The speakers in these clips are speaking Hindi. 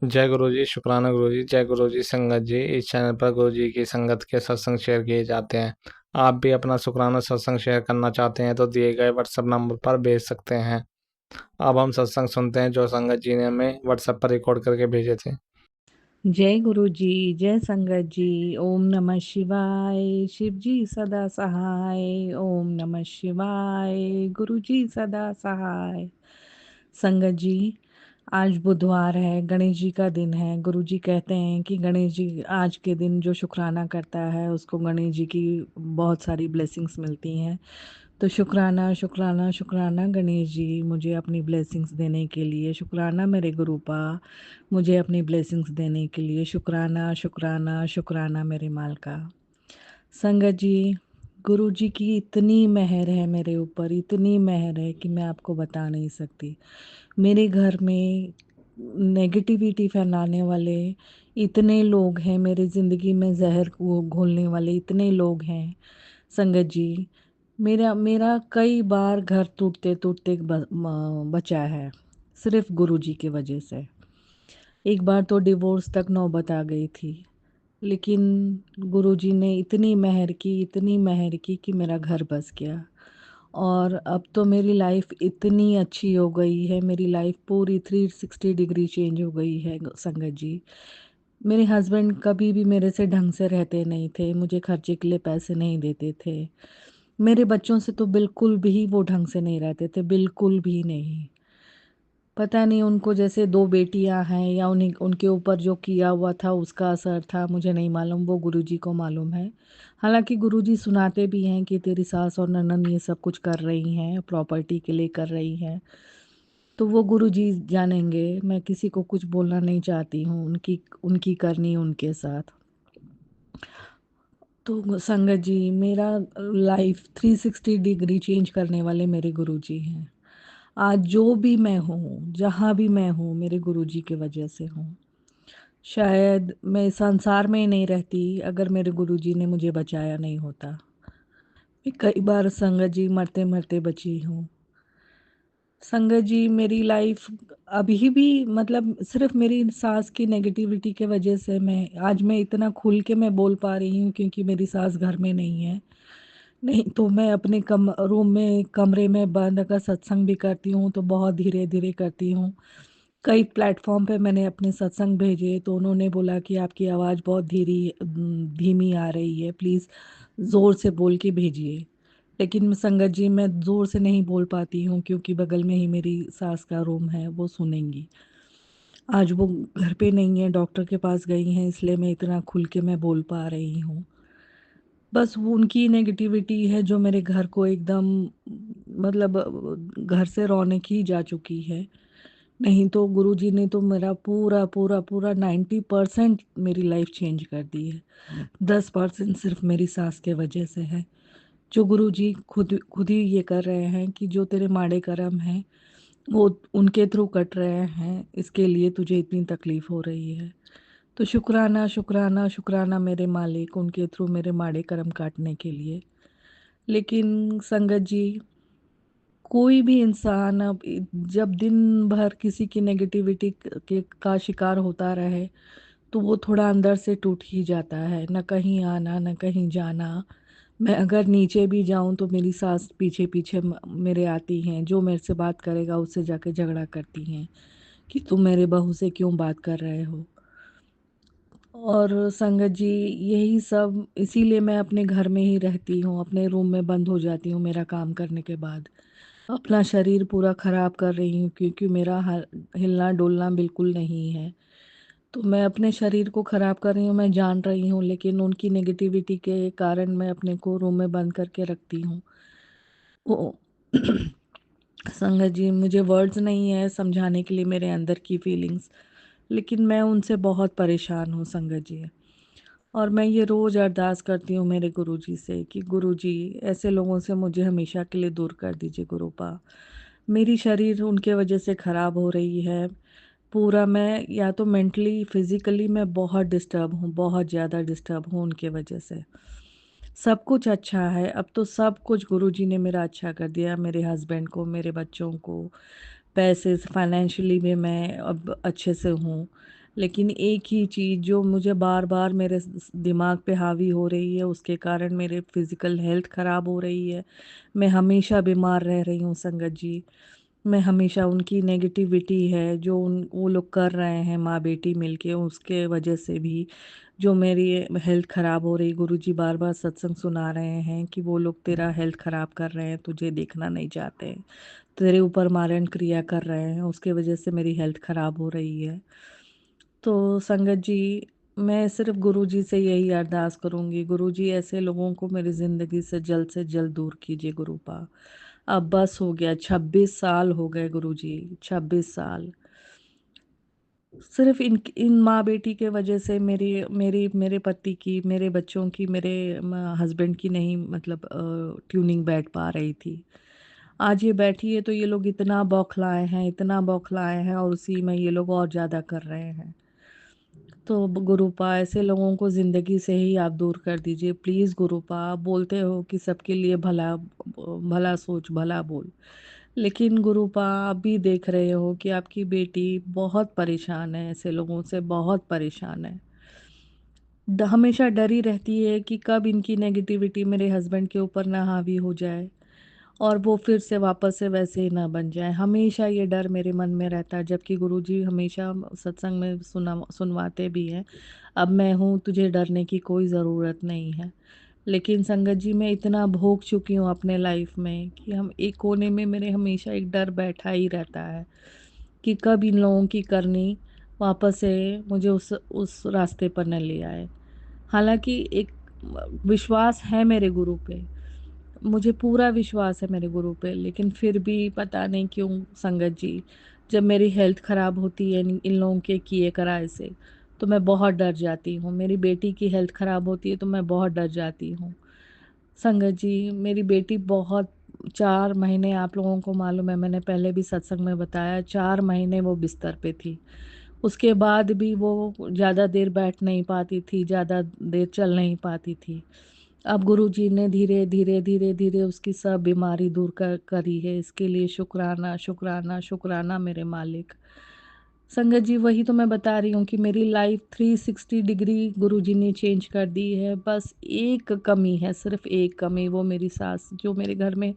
जय गुरु जी, शुक्राना गुरु जी। जय गुरु जी। संगत जी, इस चैनल पर गुरु जी की संगत के सत्संग शेयर किए जाते हैं। आप भी अपना शुक्राना सत्संग शेयर करना चाहते हैं तो दिए गए व्हाट्सएप नंबर पर भेज सकते हैं। अब हम सत्संग सुनते हैं जो संगत जी ने हमें व्हाट्सएप पर रिकॉर्ड करके भेजे थे। जय गुरु जी, जय संगत जी। ओम नमः शिवाय। शिव जी सदा सहाय। ओम नमः शिवाय। गुरु जी सदा सहाय। संगत जी, आज बुधवार है, गणेश जी का दिन है। गुरु जी कहते हैं कि गणेश जी आज के दिन जो शुक्राना करता है उसको गणेश जी की बहुत सारी ब्लेसिंग्स मिलती हैं। तो शुक्राना शुक्राना शुक्राना गणेश जी, मुझे अपनी ब्लेसिंग्स देने के लिए। शुक्राना मेरे गुरुपा, मुझे अपनी ब्लेसिंग्स देने के लिए। शुक्राना शुक्राना शुक्राना मेरे मालका। संगत जी, गुरु जी की इतनी मेहर है मेरे ऊपर, इतनी मेहर है कि मैं आपको बता नहीं सकती। मेरे घर में नेगेटिविटी फैलाने वाले इतने लोग हैं, मेरी ज़िंदगी में ज़हर को घोलने वाले इतने लोग हैं। संगत जी, मेरा मेरा कई बार घर टूटते-टूटते बचा है, सिर्फ़ गुरु जी की वजह से। एक बार तो डिवोर्स तक नौबत आ गई थी, लेकिन गुरुजी ने इतनी मेहर की कि मेरा घर बस गया। और अब तो मेरी लाइफ इतनी अच्छी हो गई है, मेरी लाइफ पूरी 360 डिग्री चेंज हो गई है संगत जी। मेरे हस्बैंड कभी भी मेरे से ढंग से रहते नहीं थे, मुझे खर्चे के लिए पैसे नहीं देते थे। मेरे बच्चों से तो बिल्कुल भी वो ढंग से नहीं रहते थे, बिल्कुल भी नहीं। पता नहीं उनको जैसे 2 बेटियाँ हैं या उन्हीं उनके ऊपर जो किया हुआ था उसका असर था, मुझे नहीं मालूम, वो गुरुजी को मालूम है। हालाँकि गुरुजी सुनाते भी हैं कि तेरी सास और ननद ये सब कुछ कर रही हैं, प्रॉपर्टी के लिए कर रही हैं। तो वो गुरुजी जानेंगे, मैं किसी को कुछ बोलना नहीं चाहती हूँ, उनकी उनकी करनी उनके साथ। तो संगत जी, मेरा लाइफ 360 डिग्री चेंज करने वाले मेरे गुरुजी हैं। आज जो भी मैं हूँ, जहाँ भी मैं हूँ, मेरे गुरुजी की वजह से हूँ। शायद मैं इस संसार में ही नहीं रहती अगर मेरे गुरुजी ने मुझे बचाया नहीं होता। मैं कई बार संगत जी मरते-मरते बची हूँ। संगत जी, मेरी लाइफ अभी भी मतलब सिर्फ़ मेरी सास की नेगेटिविटी के वजह से मैं इतना खुल के मैं बोल पा रही हूँ क्योंकि मेरी सास घर में नहीं है। नहीं तो मैं अपने रूम में कमरे में बंद अगर सत्संग भी करती हूँ तो बहुत धीरे-धीरे करती हूँ। कई प्लेटफ़ॉर्म पे मैंने अपने सत्संग भेजे तो उन्होंने बोला कि आपकी आवाज़ बहुत धीमी आ रही है, प्लीज़ ज़ोर से बोल के भेजिए। लेकिन संगत जी, मैं ज़ोर से नहीं बोल पाती हूँ क्योंकि बगल में ही मेरी सास का रूम है, वो सुनेंगी। आज वो घर पे नहीं है, डॉक्टर के पास गई हैं, इसलिए मैं इतना खुल के मैं बोल पा रही हूँ। बस वो उनकी नेगेटिविटी है जो मेरे घर को एकदम मतलब घर से रौनक ही जा चुकी है। नहीं तो गुरुजी ने तो मेरा पूरा 90% मेरी लाइफ चेंज कर दी है। 10% सिर्फ़ मेरी सास के वजह से है। जो गुरुजी खुद ही ये कर रहे हैं कि जो तेरे माड़े कर्म हैं, वो उनके थ्रू कट रहे हैं, इसके लिए तुझे इतनी तकलीफ़ हो रही है। तो शुक्राना, शुक्राना, शुक्राना मेरे मालिक, उनके थ्रू मेरे माड़े कर्म काटने के लिए। लेकिन संगत जी, कोई भी इंसान जब दिन भर किसी की नेगेटिविटी के का शिकार होता रहे, तो वो थोड़ा अंदर से टूट ही जाता है। ना कहीं आना, ना कहीं जाना। मैं अगर नीचे भी जाऊँ तो मेरी सास पीछे-पीछे मेरे आती हैं, जो मेरे से बात करेगा उससे जाके झगड़ा करती हैं, कि तुम मेरे बहू से क्यों बात कर रहे हो? और संगत जी, यही सब इसीलिए मैं अपने घर में ही रहती हूँ, अपने रूम में बंद हो जाती हूँ मेरा काम करने के बाद। अपना शरीर पूरा ख़राब कर रही हूँ क्योंकि मेरा हिलना-डुलना बिल्कुल नहीं है। तो मैं अपने शरीर को ख़राब कर रही हूँ, मैं जान रही हूँ, लेकिन उनकी नेगेटिविटी के कारण मैं अपने को रूम में बंद करके रखती हूँ। ओ संगत जी, मुझे वर्ड्स नहीं है समझाने के लिए मेरे अंदर की फीलिंग्स, लेकिन मैं उनसे बहुत परेशान हूँ संगत जी। और मैं ये रोज़ अरदास करती हूँ मेरे गुरुजी से कि गुरुजी, ऐसे लोगों से मुझे हमेशा के लिए दूर कर दीजिए गुरुपा। मेरी शरीर उनके वजह से ख़राब हो रही है। पूरा मैं या तो मेंटली, फिज़िकली मैं बहुत डिस्टर्ब हूँ, बहुत ज़्यादा डिस्टर्ब हूँ उनके वजह से। सब कुछ अच्छा है, अब तो सब कुछ गुरुजी ने मेरा अच्छा कर दिया, मेरे हस्बैंड को, मेरे बच्चों को, पैसे से फाइनेंशियली भी मैं अब अच्छे से हूँ। लेकिन एक ही चीज़ जो मुझे बार-बार मेरे दिमाग पे हावी हो रही है, उसके कारण मेरे फिज़िकल हेल्थ ख़राब हो रही है। मैं हमेशा बीमार रह रही हूँ संगत जी। मैं हमेशा उनकी नेगेटिविटी है जो वो लोग कर रहे हैं माँ-बेटी मिलके, उसके वजह से भी जो मेरी हेल्थ ख़राब हो रही। गुरुजी बार-बार सत्संग सुना रहे हैं कि वो लोग तेरा हेल्थ ख़राब कर रहे हैं, तुझे देखना नहीं चाहते हैं। तेरे ऊपर मारण क्रिया कर रहे हैं, उसके वजह से मेरी हेल्थ ख़राब हो रही है। तो संगत जी, मैं सिर्फ़ गुरुजी से यही अरदास करूँगी, गुरुजी ऐसे लोगों को मेरी ज़िंदगी से जल्द दूर कीजिए गुरुपा। अब बस हो गया, 26 साल हो गए गुरुजी, 26 साल। सिर्फ़ इन माँ-बेटी के वजह से मेरे पति की, मेरे बच्चों की, मेरे हस्बैंड की नहीं मतलब ट्यूनिंग बैठ पा रही थी। आज ये बैठी है तो ये लोग इतना बौखलाए हैं और उसी में ये लोग और ज़्यादा कर रहे हैं। तो गुरुपा ऐसे लोगों को ज़िंदगी से ही आप दूर कर दीजिए प्लीज़ गुरुपा। आप बोलते हो कि सबके लिए भला सोच भला बोल, लेकिन गुरुपा आप भी देख रहे हो कि आपकी बेटी बहुत परेशान है, ऐसे लोगों से बहुत परेशान है। हमेशा डरी रहती है कि कब इनकी नेगेटिविटी मेरे हस्बैंड के ऊपर ना हावी हो जाए और वो फिर से वापस से वैसे ही ना बन जाए। हमेशा ये डर मेरे मन में रहता है, जबकि गुरुजी हमेशा सत्संग में सुनवाते भी हैं, अब मैं हूँ, तुझे डरने की कोई ज़रूरत नहीं है। लेकिन संगत जी मैं इतना भोग चुकी हूँ अपने लाइफ में कि हम एक कोने में मेरे हमेशा एक डर बैठा ही रहता है कि कब इन लोगों की करनी वापस से मुझे उस रास्ते पर न ले आए। हालाँकि एक विश्वास है मेरे गुरु पे, मुझे पूरा विश्वास है मेरे गुरु पे, लेकिन फिर भी पता नहीं क्यों संगत जी, जब मेरी हेल्थ ख़राब होती है इन लोगों के किए कराए से, तो मैं बहुत डर जाती हूँ। मेरी बेटी की हेल्थ ख़राब होती है तो मैं बहुत डर जाती हूँ। संगत जी, मेरी बेटी बहुत 4 महीने आप लोगों को मालूम है, मैंने पहले भी सत्संग में बताया, 4 महीने वो बिस्तर पे थी। उसके बाद भी वो ज़्यादा देर बैठ नहीं पाती थी, ज़्यादा देर चल नहीं पाती थी। अब गुरुजी ने धीरे, धीरे, धीरे, धीरे उसकी सब बीमारी दूर करी है, इसके लिए शुक्राना, शुक्राना, शुक्राना मेरे मालिक। संगत जी वही तो मैं बता रही हूँ कि मेरी लाइफ 360 डिग्री गुरुजी ने चेंज कर दी है। बस एक कमी है, सिर्फ़ एक कमी, वो मेरी सास जो मेरे घर में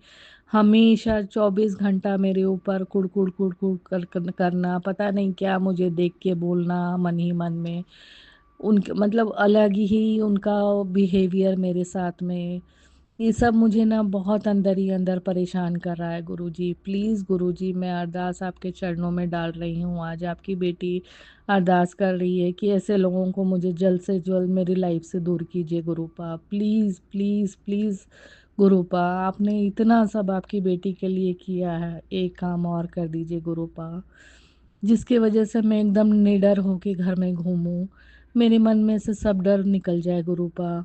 हमेशा 24 घंटा मेरे ऊपर कुड़-कुड़, कुड़-कुड़ करना, पता नहीं क्या मुझे देख के बोलना मन ही मन में। उनके मतलब अलग ही उनका बिहेवियर मेरे साथ में, ये सब मुझे ना बहुत अंदर ही अंदर परेशान कर रहा है गुरुजी। प्लीज़ गुरुजी मैं अरदास आपके चरणों में डाल रही हूँ। आज आपकी बेटी अरदास कर रही है कि ऐसे लोगों को मुझे जल्द से जल्द मेरी लाइफ से दूर कीजिए गुरुपा। प्लीज़, प्लीज़, प्लीज़ गुरुपा, आपने इतना सब आपकी बेटी के लिए किया है, एक काम और कर दीजिए गुरुपा, जिसकी वजह से मैं एकदम निडर होके घर में घूमूँ। मेरे मन में से सब डर निकल जाए गुरुपा।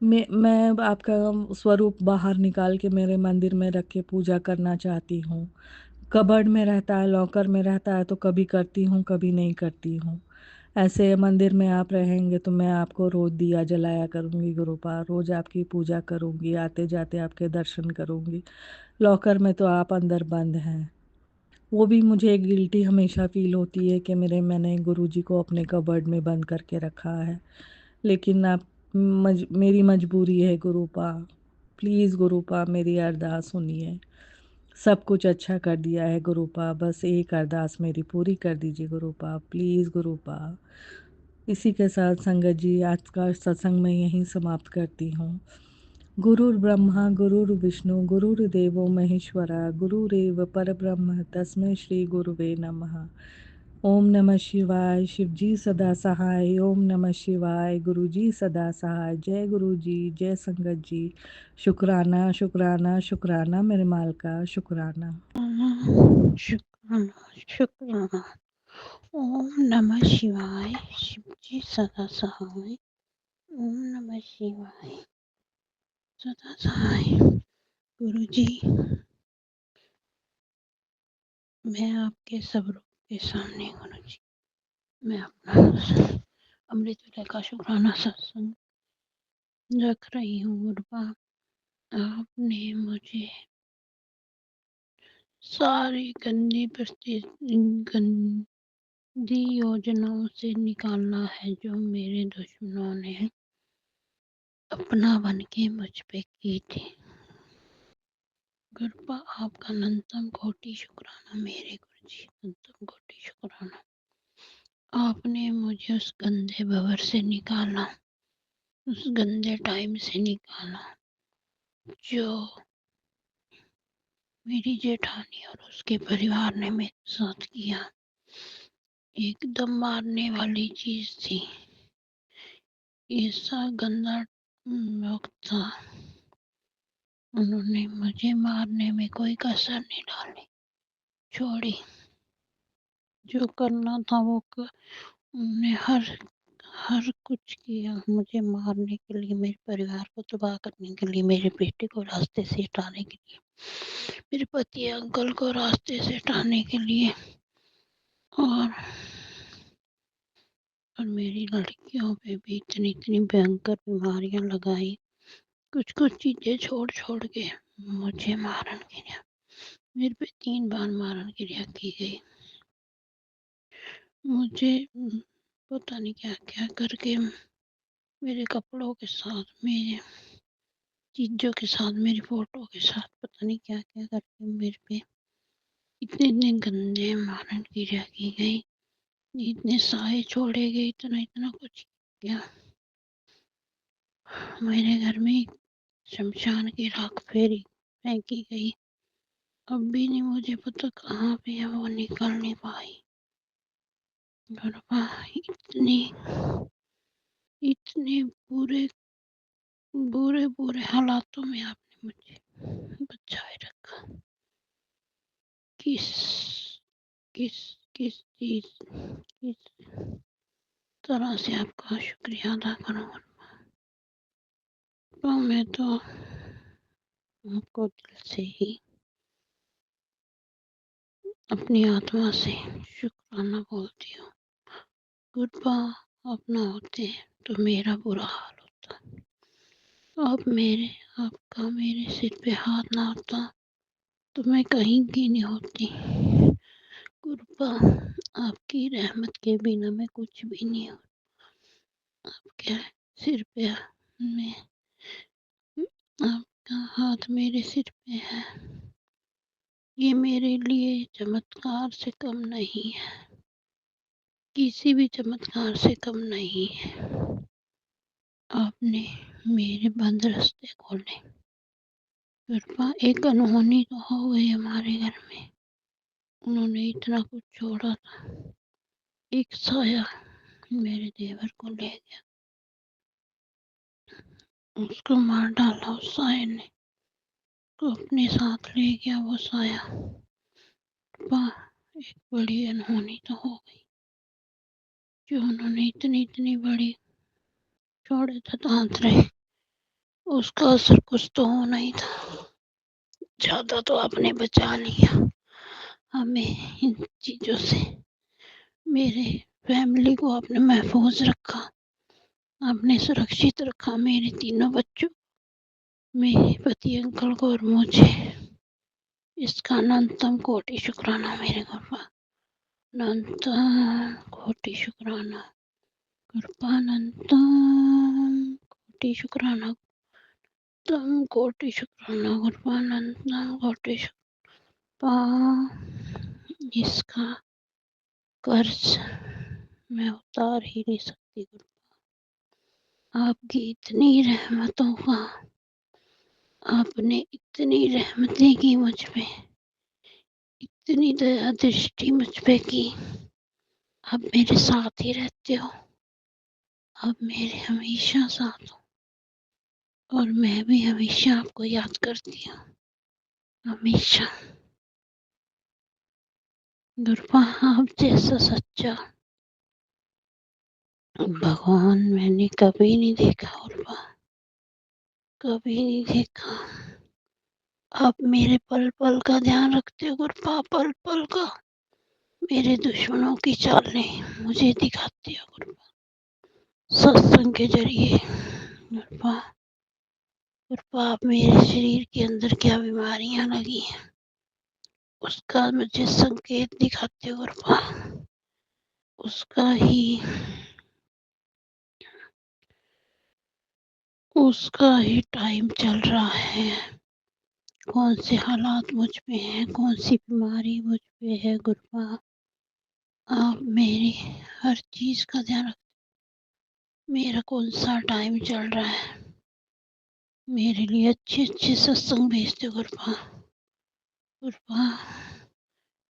मैं अब आपका स्वरूप बाहर निकाल के मेरे मंदिर में रख के पूजा करना चाहती हूँ। कबर्ड में रहता है, लॉकर में रहता है तो कभी करती हूँ, कभी नहीं करती हूँ। ऐसे मंदिर में आप रहेंगे तो मैं आपको रोज़ दिया जलाया करूँगी गुरुपा, रोज़ आपकी पूजा करूँगी, आते-जाते आपके दर्शन करूँगी। लॉकर में तो आप अंदर बंद हैं। वो भी मुझे गिल्टी हमेशा फ़ील होती है कि मैंने गुरुजी को अपने कबर्ड में बंद करके रखा है। लेकिन आप मेरी मजबूरी है गुरुपा, प्लीज़ गुरुपा मेरी अरदास सुनिए। सब कुछ अच्छा कर दिया है गुरुपा, बस एक अरदास मेरी पूरी कर दीजिए गुरुपा, प्लीज़ गुरुपा। इसी के साथ संगत जी आज का सत्संग मैं यहीं समाप्त करती हूँ। गुरुर्ब्रह्मा गुरुर्विष्णु गुरुर्देवो महेश्वरा गुरुरेव परब्रह्म तस्मै श्री गुरुवे नमः। ओम नमः शिवाय, शिवजी सदा सहाय, ओम नमः शिवाय, गुरुजी सदा सहाय। जय गुरुजी, जय संगत जी। शुक्राना, शुक्राना, शुक्राना मेरे मालका, शुक्राना। शुक्राना शुक्राना। ओम नमः शिवाय, शिवजी सदा सहाय। ओम नमः शिवाय, सदा सहाय। गुरु जी, मैं आपके सब रूप के सामने गुरु जी, मैं अपना अमृत वेला का शुक्राना सत्संग रख रही हूँ गुरुपा। आपने मुझे सारी गंदी दी योजनाओं से निकालना है जो मेरे दुश्मनों ने अपना बन के मुझ पे की थी। कृपा आपका अनंतम कोटि शुक्राना मेरे गुरुजी, अनंतम कोटि शुक्राना। आपने मुझे उस गंदे भंवर से निकाला, उस गंदे टाइम से निकाला जो मेरी जेठानी और उसके परिवार ने मेरे साथ किया। एकदम मारने वाली चीज थी, ऐसा गंदा वक्त था। उन्होंने मुझे मारने में कोई कसर नहीं डाली, छोड़ी। जो करना था वो उन्होंने हर कुछ किया मुझे मारने के लिए, मेरे परिवार को तबाह करने के लिए, मेरे बेटे को रास्ते से हटाने के लिए, मेरे पति अंकल को रास्ते से हटाने के लिए, और मेरी लड़कियों पे भी इतनी इतनी भयंकर बीमारियां लगाई। कुछ कुछ चीजें छोड़ छोड़ के मुझे मारन क्रिया, मेरे पे 3 बार मारन क्रिया की गई। मुझे पता नहीं क्या क्या करके मेरे कपड़ों के साथ, मेरे चीज़ों के साथ, मेरी फ़ोटो के साथ पता नहीं क्या क्या करके मेरे पे इतने इतने गंदे मारन क्रिया की गई, इतने साए छोड़े गए, इतना इतना कुछ किया। मेरे घर में शमशान की राख फेंकी गई। अब भी नहीं मुझे पता कहाँ पे है, वो निकल नहीं पाई। इतनी इतने बुरे बुरे बुरे हालातों में आपने मुझे बचाए रखा। किस किस किस चीज किस तरह से आपका शुक्रिया अदा करूँ। तो मैं तो आपको दिल से ही, अपनी आत्मा से शुक्राना बोलती हूँ। कृपा आप ना होते तो मेरा बुरा हाल होता। आपका मेरे सिर पे हाथ ना होता तो मैं कहीं की नहीं होती। कृपा आपकी रहमत के बिना मैं कुछ भी नहीं हूँ। आपके सिर पे मैं, आपका हाथ मेरे सिर पे है, ये मेरे लिए चमत्कार से कम नहीं है, किसी भी चमत्कार से कम नहीं है। आपने मेरे बंद रास्ते खोले। कृपा एक अनहोनी तो हो गई हमारे घर में, उन्होंने इतना कुछ छोड़ा था। एक साया मेरे देवर को ले गया, उसको मार डाला उस साये ने, को अपने साथ ले गया वो साया। कृपा एक बड़ी अनहोनी तो हो गई, जो उन्होंने इतनी इतनी बड़ी छोड़े थे तांतरे, उसका असर कुछ तो होना ही था। ज़्यादा तो आपने बचा लिया हमें इन चीज़ों से, मेरे फैमिली को आपने महफूज रखा, आपने सुरक्षित रखा, मेरे तीनों बच्चों, मेरे पति अंकल को और मुझे। इसका अनंतम कोटि शुक्राना मेरे कृपा, अनंतम कोटि शुक्राना। कृपा अनंतम कोटि शुक्राना, तम कोटि शुक्राना। कृपा अनंतम कोटि शुक्राना। इसका कर्ज मैं उतार ही नहीं सकती। आपकी इतनी रहमतों का, आपने इतनी रहमतें की मुझ पे, इतनी दया दृष्टि मुझ पे की। आप मेरे साथ ही रहते हो, आप मेरे हमेशा साथ हो, और मैं भी हमेशा आपको याद करती हूँ, हमेशा। गुरुपा आप जैसा सच्चा भगवान मैंने कभी नहीं देखा, गुरुपा कभी नहीं देखा। आप मेरे पल पल का ध्यान रखते हो गुरुपा, पल पल का। मेरे दुश्मनों की चालें मुझे दिखाते हो गुरुपा, सत्संग के जरिए। गुरुपा गुरुपा आप मेरे शरीर के अंदर क्या बीमारियां लगी हैं, उसका मुझे संकेत दिखाते हो गुरुपा। उसका ही उसका ही टाइम चल रहा है। कौन से हालात मुझ पे हैं, कौन सी बीमारी मुझ पे है गुरुआ, आप मेरी हर चीज़ का ध्यान रख। मेरा कौन सा टाइम चल रहा है, मेरे लिए अच्छे सत्संग भेजते गुरुआ। गुरुआ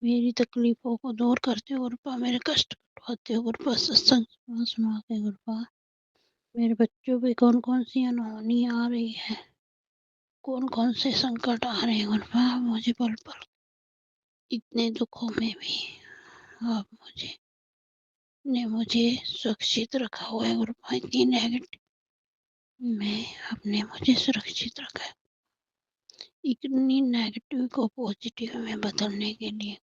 मेरी तकलीफ़ों को दूर करते हो गुरुआ, मेरे कष्ट कटवाते हो गुरुआ, सत्संग सुना के गुरुआ। मेरे बच्चों पे कौन-कौन सी अनहोनी आ रही है, कौन-कौन से संकट आ रहे हैं गुरुआ, मुझे पल-पल इतने दुखों में भी आप मुझे सुरक्षित रखा हुआ है गुरुआ। इतनी नेगेटिव में आपने मुझे सुरक्षित रखा है, इतनी नेगेटिव को पॉजिटिव में बदलने के लिए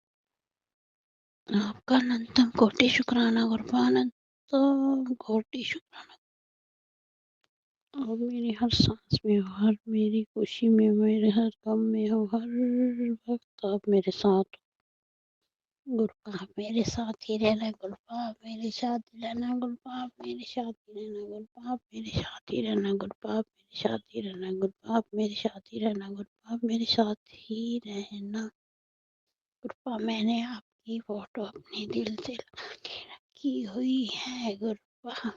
आपका अनंतम कोटि शुक्राना गुरुआ, अनंतम कोटि शुक्राना। और मेरी हर सांस में हो, हर मेरी खुशी में, मेरे हर गम में हो, हर वक्त आप मेरे साथ हो गुरुआ। आप मेरे साथ ही रहना गुरुआ, आप मेरे साथ ही रहना गुरुआ, आप मेरे साथ ही रहना गुरुआ, आप मेरे साथ ही रहना गुरुआ, आप मेरे साथ ही रहना गुरुआ, आप मेरे साथ ही रहना गुरुआ, आप मेरे साथ ही रहना गुरुआ। मैंने आपकी फोटो अपने दिल से लगा के रखी हुई है गुरुआ।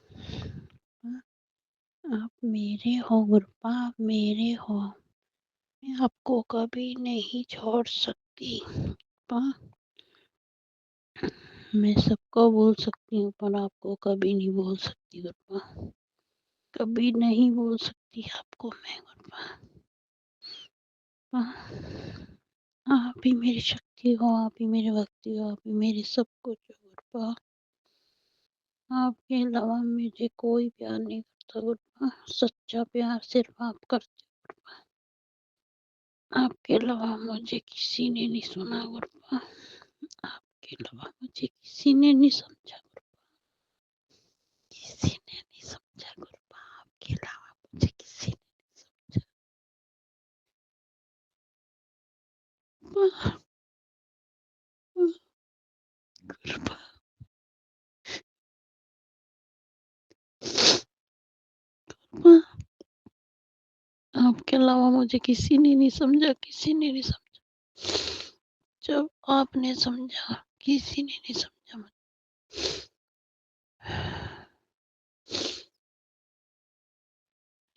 आप मेरे हो गुरुआ, आप मेरे हो, मैं आपको कभी नहीं छोड़ सकती गुरुआ। मैं सबको बोल सकती हूँ पर आपको कभी नहीं बोल सकती गुरुआ, कभी नहीं बोल सकती आपको मैं गुरुआ। आप ही मेरी शक्ति हो, आप ही मेरी भक्ति हो, आप ही मेरी सब कुछ हो गुरुआ। आपके अलावा मुझे कोई प्यार नहीं करता गुरुआ, सच्चा प्यार सिर्फ आप करते हो गुरुआ। आपके अलावा मुझे किसी ने नहीं सुना गुरुआ, आपके अलावा मुझे किसी ने नहीं समझा गुरुआ, किसी ने नहीं समझा गुरुआ, आपके अलावा मुझे किसी ने नहीं समझा गुरुआ। गुरुआ, आपके अलावा मुझे किसी ने नहीं समझा, किसी ने नहीं समझा। जब आपने समझा, किसी ने नहीं समझा मुझे।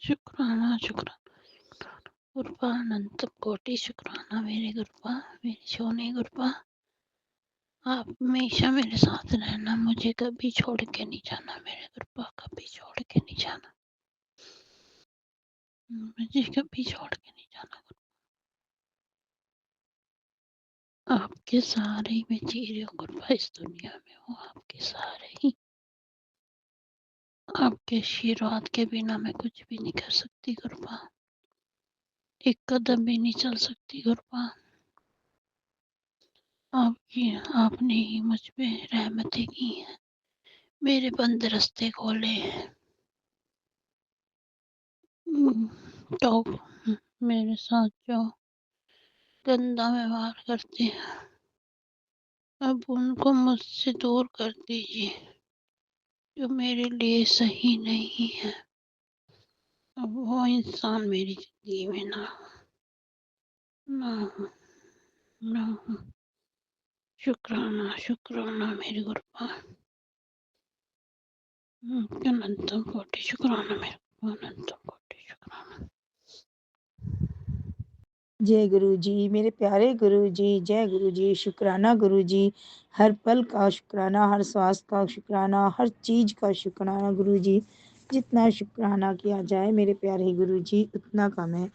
शुक्राना शुक्राना शुक्राना गुरुआ, अनंत कोटि शुक्राना मेरे गुरुआ, मेरे सोने गुरुआ। आप हमेशा मेरे साथ रहना, मुझे कभी छोड़ के नहीं जाना मेरे गुरुआ, कभी छोड़ के नहीं जाना, मुझे कभी छोड़ के नहीं जाना गुरुआ। आपके सहारे ही मैं जी रही हूँ गुरुआ, इस दुनिया में हूँ आपके सहारे ही। आपके आशीर्वाद के बिना मैं कुछ भी नहीं कर सकती गुरुआ, एक कदम भी नहीं चल सकती गुरुआ। आपने ही मुझ पे रहमतें की हैं, मेरे बंद रास्ते खोले हैं। तो मेरे साथ जो गंदा व्यवहार करते हैं, अब उनको मुझसे दूर कर दीजिए, जो मेरे लिए सही नहीं है। अब वो इंसान मेरी जिंदगी में ना हो, ना हो। शुक्राना शुक्राना मेरे गुरुआ, अनंतम कोटि शुक्राना मेरे गुरुआ, अनंतम कोटि शुक्राना। जय गुरु जी, मेरे प्यारे गुरु जी, जय गुरु जी। शुक्राना गुरु जी, हर पल का शुक्राना, हर श्वास का शुक्राना, हर चीज़ का शुक्राना गुरु जी। जितना शुक्राना किया जाए मेरे प्यारे गुरु जी उतना कम है।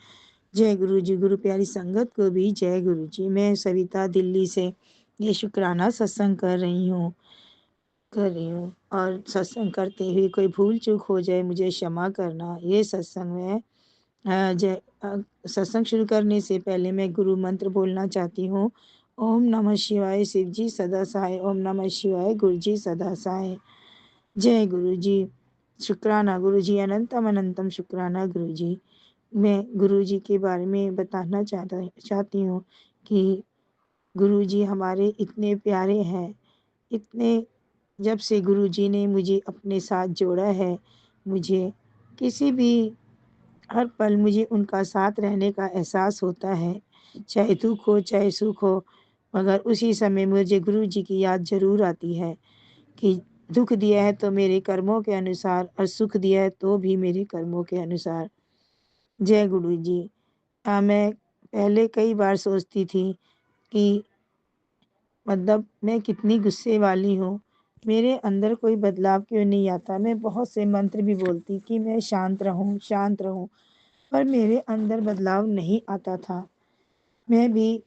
जय गुरु जी। गुरु प्यारी संगत को भी जय गुरु जी। मैं सविता दिल्ली से ये शुक्राना सत्संग कर रही हूँ और सत्संग करते हुए कोई भूल चूक हो जाए मुझे क्षमा करना। ये सत्संग में सत्संग शुरू करने से पहले मैं गुरु मंत्र बोलना चाहती हूँ। ओम नमः शिवाय, शिव जी सदा सहाय। ओम नमः शिवाय, गुरु जी सदा सहाय। जय गुरु जी। शुक्राना गुरु जी, अनंतम अनंतम शुक्राना गुरु जी। मैं गुरु जी के बारे में बताना चाहती हूँ कि गुरु जी हमारे इतने प्यारे हैं, इतने जब से गुरुजी ने मुझे अपने साथ जोड़ा है, मुझे किसी भी हर पल मुझे उनका साथ रहने का एहसास होता है, चाहे दुःख हो, चाहे सुख हो, मगर उसी समय मुझे गुरुजी की याद ज़रूर आती है कि दुःख दिया है तो मेरे कर्मों के अनुसार और सुख दिया है तो भी मेरे कर्मों के अनुसार। जय गुरुजी। मैं पहले कई बार सोचती थी कि मतलब मैं कितनी गुस्से वाली हूँ, मेरे अंदर कोई बदलाव क्यों नहीं आता। मैं बहुत से मंत्र भी बोलती कि मैं शांत रहूँ, शांत रहूँ, पर मेरे अंदर बदलाव नहीं आता था। मैं भी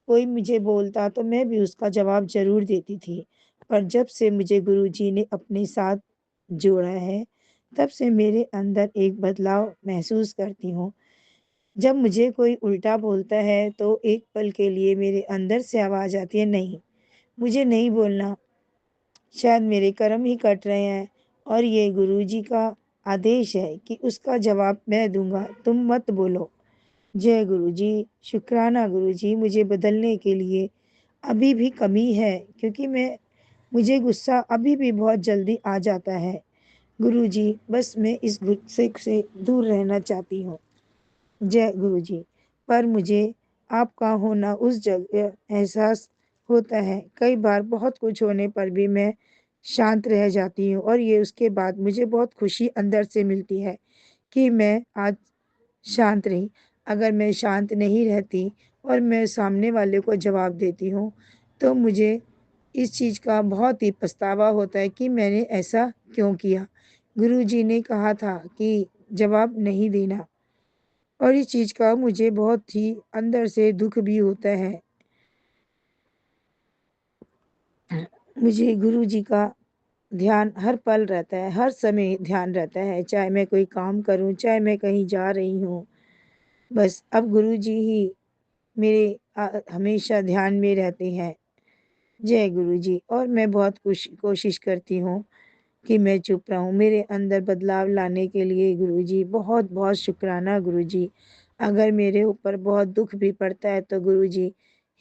कोई मुझे बोलता तो मैं भी उसका जवाब ज़रूर देती थी। पर जब से मुझे गुरुजी ने अपने साथ जोड़ा है, तब से मेरे अंदर एक बदलाव महसूस करती हूँ। जब मुझे कोई उल्टा बोलता है तो एक पल के लिए मेरे अंदर से आवाज़ आती है, नहीं, मुझे नहीं बोलना, शायद मेरे कर्म ही कट रहे हैं और ये गुरुजी का आदेश है कि उसका जवाब मैं दूँगा, तुम मत बोलो। जय गुरुजी, शुक्राना गुरुजी, मुझे बदलने के लिए अभी भी कमी है क्योंकि मुझे गुस्सा अभी भी बहुत जल्दी आ जाता है। गुरुजी, बस मैं इस गुस्से से दूर रहना चाहती हूँ। जय गुरुजी। पर मुझे आपका होना उस जगह एहसास होता है। कई बार बहुत कुछ होने पर भी मैं शांत रह जाती हूँ और ये उसके बाद मुझे बहुत खुशी अंदर से मिलती है कि मैं आज शांत रही। अगर मैं शांत नहीं रहती और मैं सामने वाले को जवाब देती हूँ, तो मुझे इस चीज़ का बहुत ही पछतावा होता है कि मैंने ऐसा क्यों किया। गुरुजी ने कहा था कि जवाब नहीं देना और इस चीज़ का मुझे बहुत ही अंदर से दुःख भी होता है। मुझे गुरुजी का ध्यान हर पल रहता है, हर समय ध्यान रहता है, चाहे मैं कोई काम करूँ, चाहे मैं कहीं जा रही हूँ। बस अब गुरुजी ही मेरे हमेशा ध्यान में रहते हैं। जय गुरुजी। और मैं बहुत कोशिश करती हूँ कि मैं चुप रहूँ। मेरे अंदर बदलाव लाने के लिए गुरुजी बहुत-बहुत शुक्राना गुरुजी। अगर मेरे ऊपर बहुत दुःख भी पड़ता है तो गुरुजी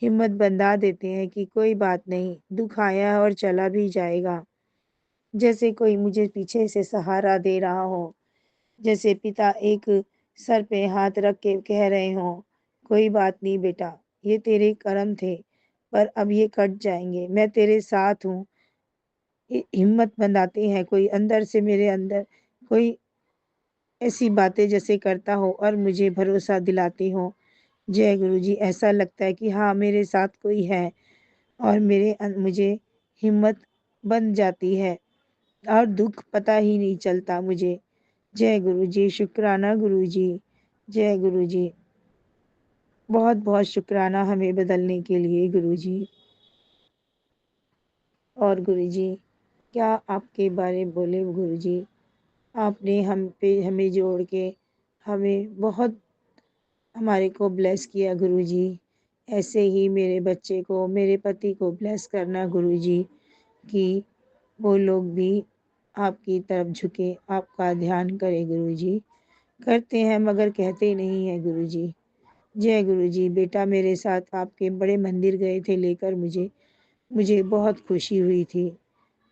हिम्मत बँधा देते हैं कि कोई बात नहीं, दुःख आया है और चला भी जाएगा। जैसे कोई मुझे पीछे से सहारा दे रहा हो, जैसे पिता एक सर पे हाथ रख के कह रहे हों, कोई बात नहीं बेटा, ये तेरे कर्म थे, पर अब ये कट जाएँगे, मैं तेरे साथ हूँ। हिम्मत बँधाते हैं कोई अंदर से, मेरे अंदर कोई ऐसी बातें जैसे करता हो और मुझे भरोसा दिलाती हो। जय गुरुजी। ऐसा लगता है कि हाँ, मेरे साथ कोई है और मुझे हिम्मत बन जाती है और दुःख पता ही नहीं चलता मुझे। जय गुरुजी, शुक्राना गुरुजी। जय गुरुजी। बहुत-बहुत शुक्राना हमें बदलने के लिए गुरुजी। और गुरुजी, क्या आपके बारे बोले गुरुजी, आपने हमें जोड़ के हमें बहुत हमारे को ब्लेस किया गुरुजी। ऐसे ही मेरे बच्चे को, मेरे पति को ब्लेस करना गुरुजी कि वो लोग भी आपकी तरफ झुके, आपका ध्यान करें गुरुजी। करते हैं मगर कहते नहीं हैं गुरुजी। जय गुरुजी। बेटा मेरे साथ आपके बड़े मंदिर गए थे लेकर मुझे बहुत खुशी हुई थी,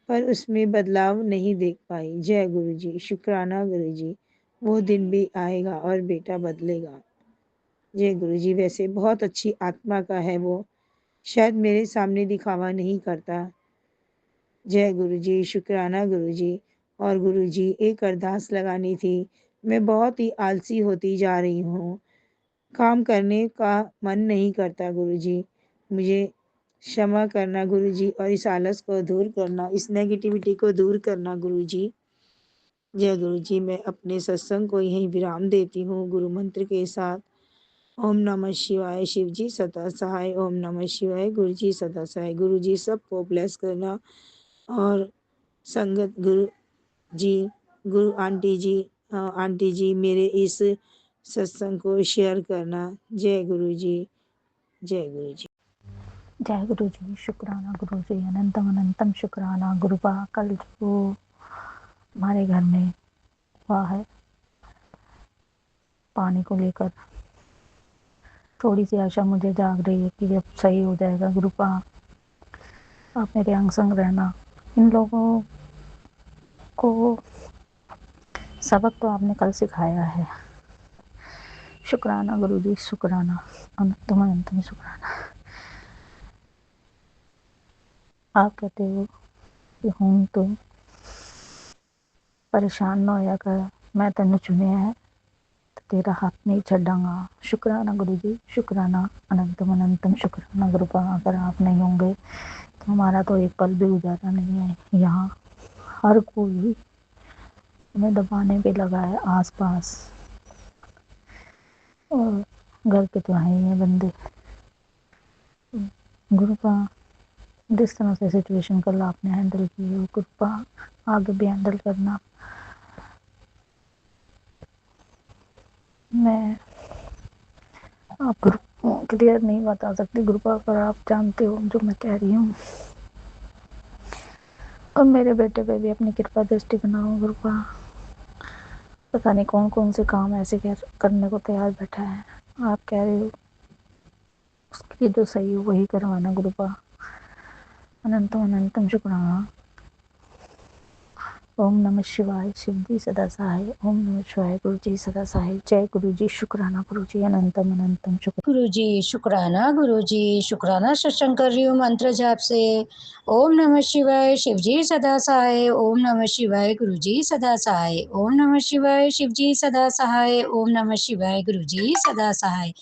पर उसमें बदलाव नहीं देख पाई। जय गुरुजी, शुक्राना गुरुजी। वो दिन भी आएगा और बेटा बदलेगा। जय गुरुजी। वैसे बहुत अच्छी आत्मा का है वो, शायद मेरे सामने दिखावा नहीं करता। जय गुरुजी, शुक्राना गुरुजी। और गुरुजी, एक अरदास लगानी थी। मैं बहुत ही आलसी होती जा रही हूँ, काम करने का मन नहीं करता गुरुजी। मुझे क्षमा करना गुरुजी और इस आलस को दूर करना, इस नेगेटिविटी को दूर करना गुरुजी। जय गुरुजी। मैं अपने सत्संग को यहीं विराम देती हूँ गुरु मंत्र के साथ। ओम नमः शिवाय। शिव जी सदा सहाय। ओम नमः शिवाय। गुरु जी सदा सहाय। गुरु जी सबको ब्लेस करना और संगत गुरु जी, गुरु आंटी जी मेरे इस सत्संग को शेयर करना। जय गुरु जी। जय गुरु जी। जय गुरु जी, शुक्राना गुरु जी, अनंतम अनंतम शुक्राना गुरुबा। कल जो हमारे घर में हुआ है पानी को लेकर, थोड़ी सी आशा मुझे जाग रही है कि अब सही हो जाएगा। गुरुबा आप मेरे अंग संग रहना, इन लोगों को सबक तो आपने कल सिखाया है। शुक्राना गुरुजी, शुक्राना, अनंतम अनंतम शुक्राना। आप कहते हो कि हूँ तो परेशान ना होया कर, मैं तेन चुनिया है, तेरा हाथ नहीं छड़ांगा। शुक्राना गुरुजी, शुक्राना, अनंतम अनंतम शुक्राना गुरुपा। अगर आप नहीं होंगे तो हमारा तो एक पल भी गुजारा नहीं है। यहाँ हर कोई हमें दबाने पे लगा है आसपास, और घर के तो हैं ही बंदे। गुरुपा जिस तरह से सिचुएशन कल आपने हैंडल की हो, गुरुपा आगे भी हैंडल करना। मैं आपको क्लियर नहीं बता सकती गुरुपा, पर आप जानते हो जो मैं कह रही हूँ। और मेरे बेटे पे भी अपनी कृपा दृष्टि बनाओ गुरुपा। पता नहीं कौन कौन से काम ऐसे करने को तैयार बैठा है। आप कह रहे हो उसके लिए जो सही हो वही करवाना गुरुपा। अनंतम अनंतम शुक्राना। ओम नमः शिवाय, शिव जी सदा सहाय। ओम नमः शिवाय, गुरु जी सदा सहाय। जय गुरु जी, शुक्राना गुरु जी, अनंतम अनंतम शुक्र। गुरु जी शुक्राना सत्संग कर रही हूँ मंत्र जाप से। ओम नमः शिवाय, शिव जी सदा सहाय। ओम नमः शिवाय, गुरु जी सदा सहाय। ओम नमः शिवाय, शिव जी सदा सहाय। ओम नमः शिवाय, गुरु जी सदा सहाय।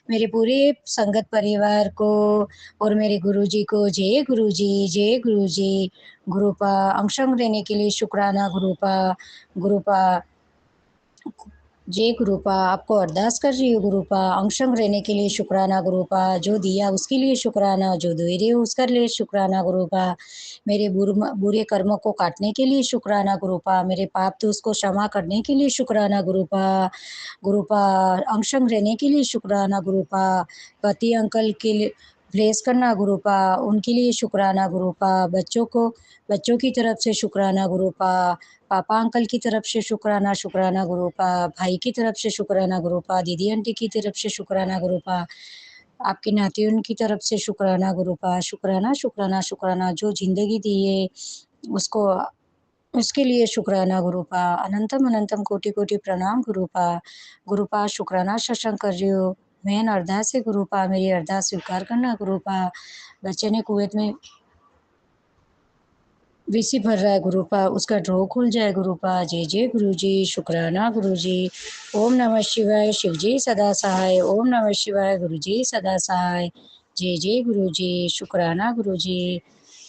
मेरे पूरे संगत परिवार को और मेरे गुरु जी को जय गुरु जी, जय गुरु जी। गुरुपा अंशंग देने के लिए शुक्राना गुरुपा। गुरुपा जय गुरुपा, आपको अरदास कर रही हूँ गुरुपा। अंशंग रहने के लिए शुक्राना गुरुपा। जो दिया उसके लिए शुक्राना, जो दे रहे हो उसके लिए शुक्राना गुरुपा। मेरे बुरे कर्मों को काटने के लिए शुक्राना गुरुपा। मेरे पाप तो उसको क्षमा करने के लिए शुक्राना गुरुपा। गुरुपा अंशंग रहने के लिए शुक्राना गुरुपा। पति अंकल के लिए ब्लेस करना गुरुपा, उनके लिए शुक्राना गुरुपा। बच्चों की तरफ से शुक्राना गुरुपा। पापा अंकल की तरफ से शुक्राना शुक्राना गुरुपा। भाई की तरफ से शुक्राना गुरुपा। दीदी आंटी की तरफ से शुक्राना गुरुपा। आपके नातियों की तरफ से शुक्राना गुरुपा। शुक्राना शुक्राना शुक्राना। जो जिंदगी दी है उसको उसके लिए शुक्राना गुरुपा। अनंतम अनंतम कोटि कोटि प्रणाम गुरुपा। गुरुपा शुक्राना सत्संग कर रही हो। मैं अरदास है गुरुपा, मेरी अरदास स्वीकार करना गुरुपा। बच्चे ने कुवैत में वीसी भर रहा है गुरुपा, उसका ड्रॉ खुल जाए गुरुपा। जय जय गुरु जी, शुक्राना गुरु जी। ओम नमः शिवाय, शिव जी सदा सहाय। ओम नमः शिवाय, गुरु जी सदा सहाय। जय जय गुरु जी, शुक्राना गुरु जी।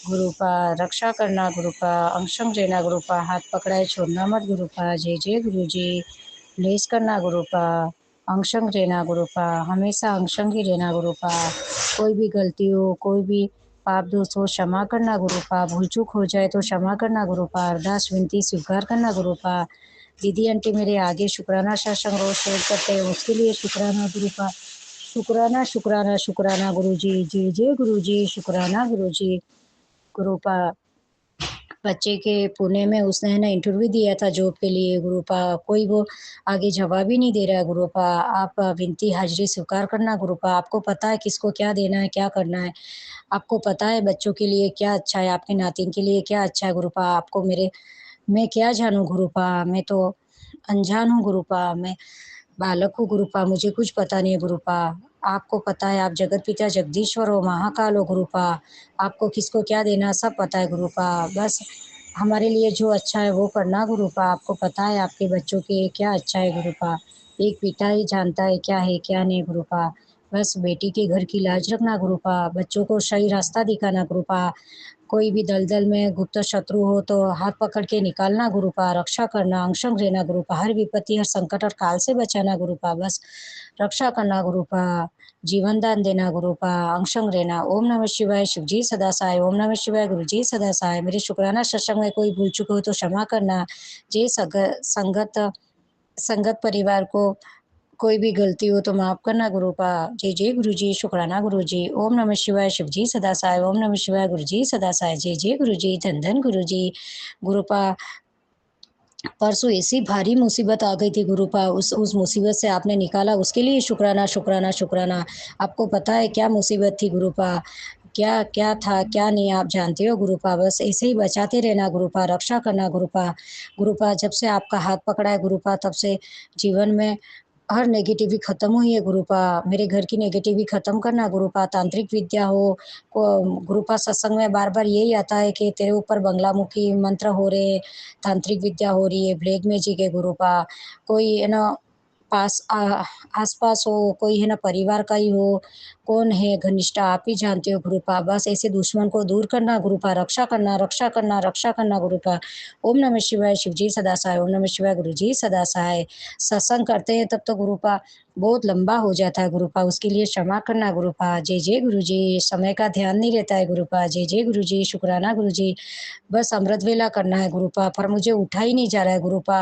गुरुपा रक्षा करना गुरुपा, अंशंग रहना गुरुपा। हाथ पकड़ाए छोड़ना मत गुरुपा। जय जय गुरु जी। ब्लेस करना गुरुपा, अंशंग रहना गुरुपा। हमेशा अंशंग ही रहना गुरुपा। कोई भी गलती हो, कोई भी पाप दोष हो, क्षमा करना गुरुपा। भूल चूक हो जाए तो क्षमा करना गुरुपा। अरदास विनती स्वीकार करना गुरुपा। दीदी आंटी मेरे आगे शुक्राना सत्संग रोज शेयर करते हैं, उसके लिए शुक्राना गुरुपा। शुक्राना शुक्राना शुक्राना गुरु जी। जय जय गुरु जी, शुक्राना गुरु जी। गुरुपा बच्चे के पुणे में उसने है ना इंटरव्यू दिया था जॉब के लिए गुरुपा। कोई वो आगे जवाब ही नहीं दे रहा है गुरुपा। आप विनती हाजिरी स्वीकार करना गुरुपा। आपको पता है किसको क्या देना है, क्या करना है। आपको पता है बच्चों के लिए क्या अच्छा है, आपके नातिन के लिए क्या अच्छा है गुरुपा। आपको मैं क्या जानूँ गुरुपा, मैं तो अनजान हूँ गुरुपा। मैं बालक हूँ गुरुपा, मुझे कुछ पता नहीं है गुरुपा। आपको पता है, आप जगत पिता जगदीश्वर हो, महाकाल हो गुरुपा। आपको किसको क्या देना सब पता है गुरुपा। बस हमारे लिए जो अच्छा है वो करना गुरुपा। आपको पता है आपके बच्चों के क्या अच्छा है गुरुपा। एक पिता ही जानता है क्या है क्या नहीं गुरुपा। बस बेटी के घर की लाज रखना गुरुपा। बच्चों को सही रास्ता दिखाना गुरुपा। कोई भी दलदल में गुप्त शत्रु हो तो हाथ पकड़ के निकालना गुरुपा। रक्षा करना, अंशंग रहना गुरुपा। हर विपत्ति, हर संकट और काल से बचाना गुरुपा। बस रक्षा करना गुरुपा। जीवन दान देना गुरुपा, अंशंग रहना। ओम नमः शिवाय, शिव जी सदा सहाय। ओम नमः शिवाय, गुरु जी सदा सहाय। मेरे शुक्राना सत्संग में कोई भूल चुके हो तो क्षमा करना। जय संगत परिवार को कोई भी गलती हो तो माफ करना गुरुपा। जय जय गुरु जी, शुक्राना गुरु जी। ओम नमः शिवाय, शिव जी सदा सहाय। ओम नमः शिवाय, गुरु जी सदा सहाय। जय जय गुरु जी, धन धन गुरु जी। गुरुपा परसों ऐसी भारी मुसीबत आ गई थी गुरुपा, उस मुसीबत से आपने निकाला, उसके लिए शुक्राना शुक्राना शुक्राना। आपको पता है क्या मुसीबत थी गुरुपा। क्या क्या था क्या नहीं आप जानते हो गुरुपा, बस ऐसे ही बचाते रहना गुरुपा, रक्षा करना गुरुपा। गुरुपा जब से आपका हाथ पकड़ा है गुरुपा, तब से जीवन में हर नेगेटिविटी खत्म हुई है गुरुपा। मेरे घर की नेगेटिविटी खत्म करना गुरुपा। तांत्रिक विद्या हो को गुरुपा, सत्संग में बार बार यही आता है कि तेरे ऊपर बंगलामुखी मंत्र हो रहे हैं, तांत्रिक विद्या हो रही है, ब्लैक मैजिक है गुरुपा। कोई है ना आस-पास हो, कोई है ना परिवार का ही हो, कौन है घनिष्ठ आप ही जानते हो गुरुपा। बस ऐसे दुश्मन को दूर करना गुरुपा, रक्षा करना, रक्षा करना, रक्षा करना गुरुपा। ओम नमः शिवाय, शिवजी सदा सहाय। ओम नमः शिवाय, गुरुजी सदा सहाय। सत्संग करते हैं तब तो गुरुपा बहुत लंबा हो जाता है गुरुपा, उसके लिए क्षमा करना गुरुपा। जय जय गुरुजी। समय का ध्यान नहीं रहता है गुरुपा। जय जय गुरुजी, शुक्राना गुरुजी। बस अमृत वेला करना है गुरुपा, पर मुझे उठा ही नहीं जा रहा है गुरुपा।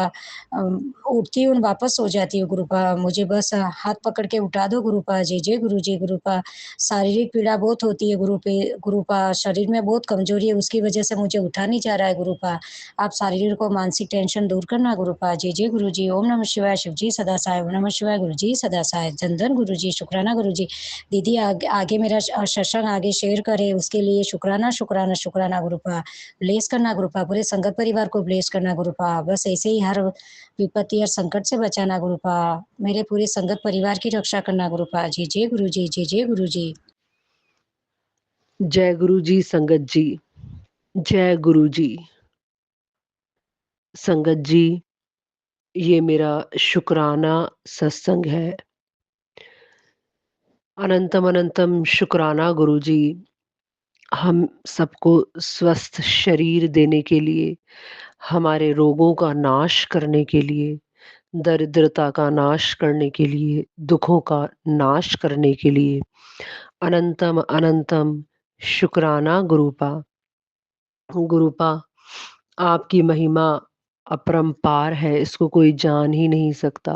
उठती हूँ वापस सो जाती हूँ गुरुपा, मुझे बस हाथ पकड़ के उठा दो गुरुपा। जय जय गुरुजी गुरुपा। शारीरिक पीड़ा बहुत होती है गुरुपा, शरीर में बहुत कमजोरी है, उसकी वजह से मुझे उठा नहीं जा रहा है गुरुपा। आप शारीरिक और मानसिक टेंशन दूर करना गुरुपा। जय जय गुरुजी। ओम नमः शिवाय, शिवजी सदा सहाय। ओम नमः शिवाय, गुरुजी सदा सहाय। धन धन गुरुजी, शुक्राना गुरुजी। दीदी आगे मेरा सत्संग आगे शेयर करे, उसके लिए शुक्राना शुक्राना शुक्राना गुरुपा। ब्लेस करना गुरुपा, पूरे संगत परिवार को ब्लेस करना गुरुपा। बस ऐसे ही हर विपत्ति और संकट से बचाना गुरुपा। मेरे पूरे संगत परिवार की रक्षा करना गुरुपा। जय जय गुरुजी, जय जय गुरुजी। जय गुरु जी संगत जी। जय गुरु जी संगत जी। ये मेरा शुक्राना सत्संग है। अनंतम अनंतम शुक्राना गुरु जी, हम सबको स्वस्थ शरीर देने के लिए, हमारे रोगों का नाश करने के लिए, दरिद्रता का नाश करने के लिए, दुखों का नाश करने के लिए अनंतम अनंतम शुक्राना गुरुपा। गुरुपा, आपकी महिमा अपरंपार है, इसको कोई जान ही नहीं सकता।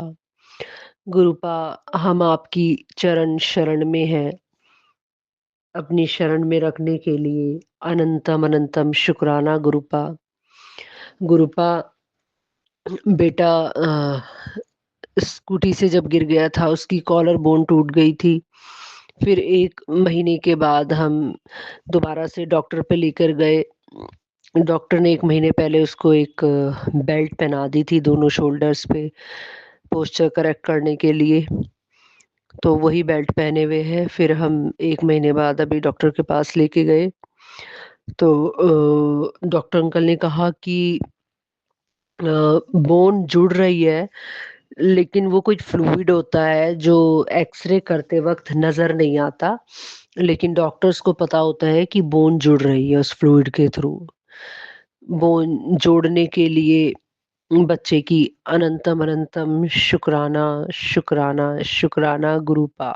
गुरुपा, हम आपकी चरण शरण में हैं, अपनी शरण में रखने के लिए अनंतम अनंतम शुक्राना गुरुपा। गुरुपा, बेटा स्कूटी से जब गिर गया था, उसकी कॉलर बोन टूट गई थी। फिर 1 महीने के बाद हम दोबारा से डॉक्टर पे लेकर गए। डॉक्टर ने 1 महीने पहले उसको एक बेल्ट पहना दी थी दोनों शोल्डर्स पे, पोस्चर करेक्ट करने के लिए। तो वही बेल्ट पहने हुए हैं। फिर हम 1 महीने बाद अभी डॉक्टर के पास लेके गए, तो डॉक्टर अंकल ने कहा कि बोन जुड़ रही है, लेकिन वो कुछ फ्लूइड होता है जो एक्स-रे करते वक़्त नज़र नहीं आता, लेकिन डॉक्टर्स को पता होता है कि बोन जुड़ रही है उस फ्लूइड के थ्रू। बोन जोड़ने के लिए बच्चे की अनंतम अनंतम शुक्राना, शुक्राना, शुक्राना गुरुपा।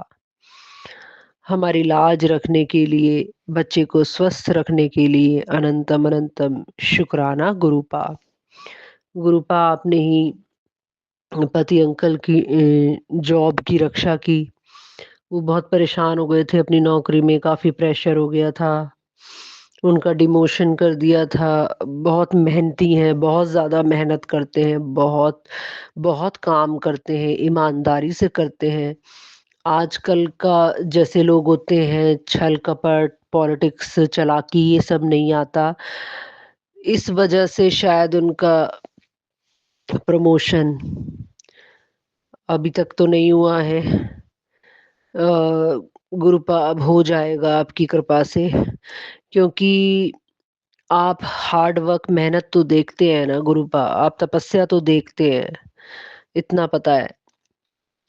हमारी लाज रखने के लिए, बच्चे को स्वस्थ रखने के लिए अनंतम अनंतम शुक्राना गुरुपा। गुरुपा, आपने ही पति अंकल की जॉब की रक्षा की। वो बहुत परेशान हो गए थे अपनी नौकरी में, काफ़ी प्रेशर हो गया था। उनका डिमोशन कर दिया था। बहुत मेहनती हैं, बहुत ज़्यादा मेहनत करते हैं, बहुत, बहुत काम करते हैं, ईमानदारी से करते हैं। आजकल का जैसे लोग होते हैं, छल-कपट, पॉलिटिक्स, चालाकी, ये सब नहीं आता। इस वजह से शायद उनका प्रमोशन अभी तक तो नहीं हुआ है। गुरुपा, अब हो जाएगा आपकी कृपा से, क्योंकि आप हार्ड वर्क, मेहनत तो देखते हैं ना गुरुपा, आप तपस्या तो देखते हैं, इतना पता है।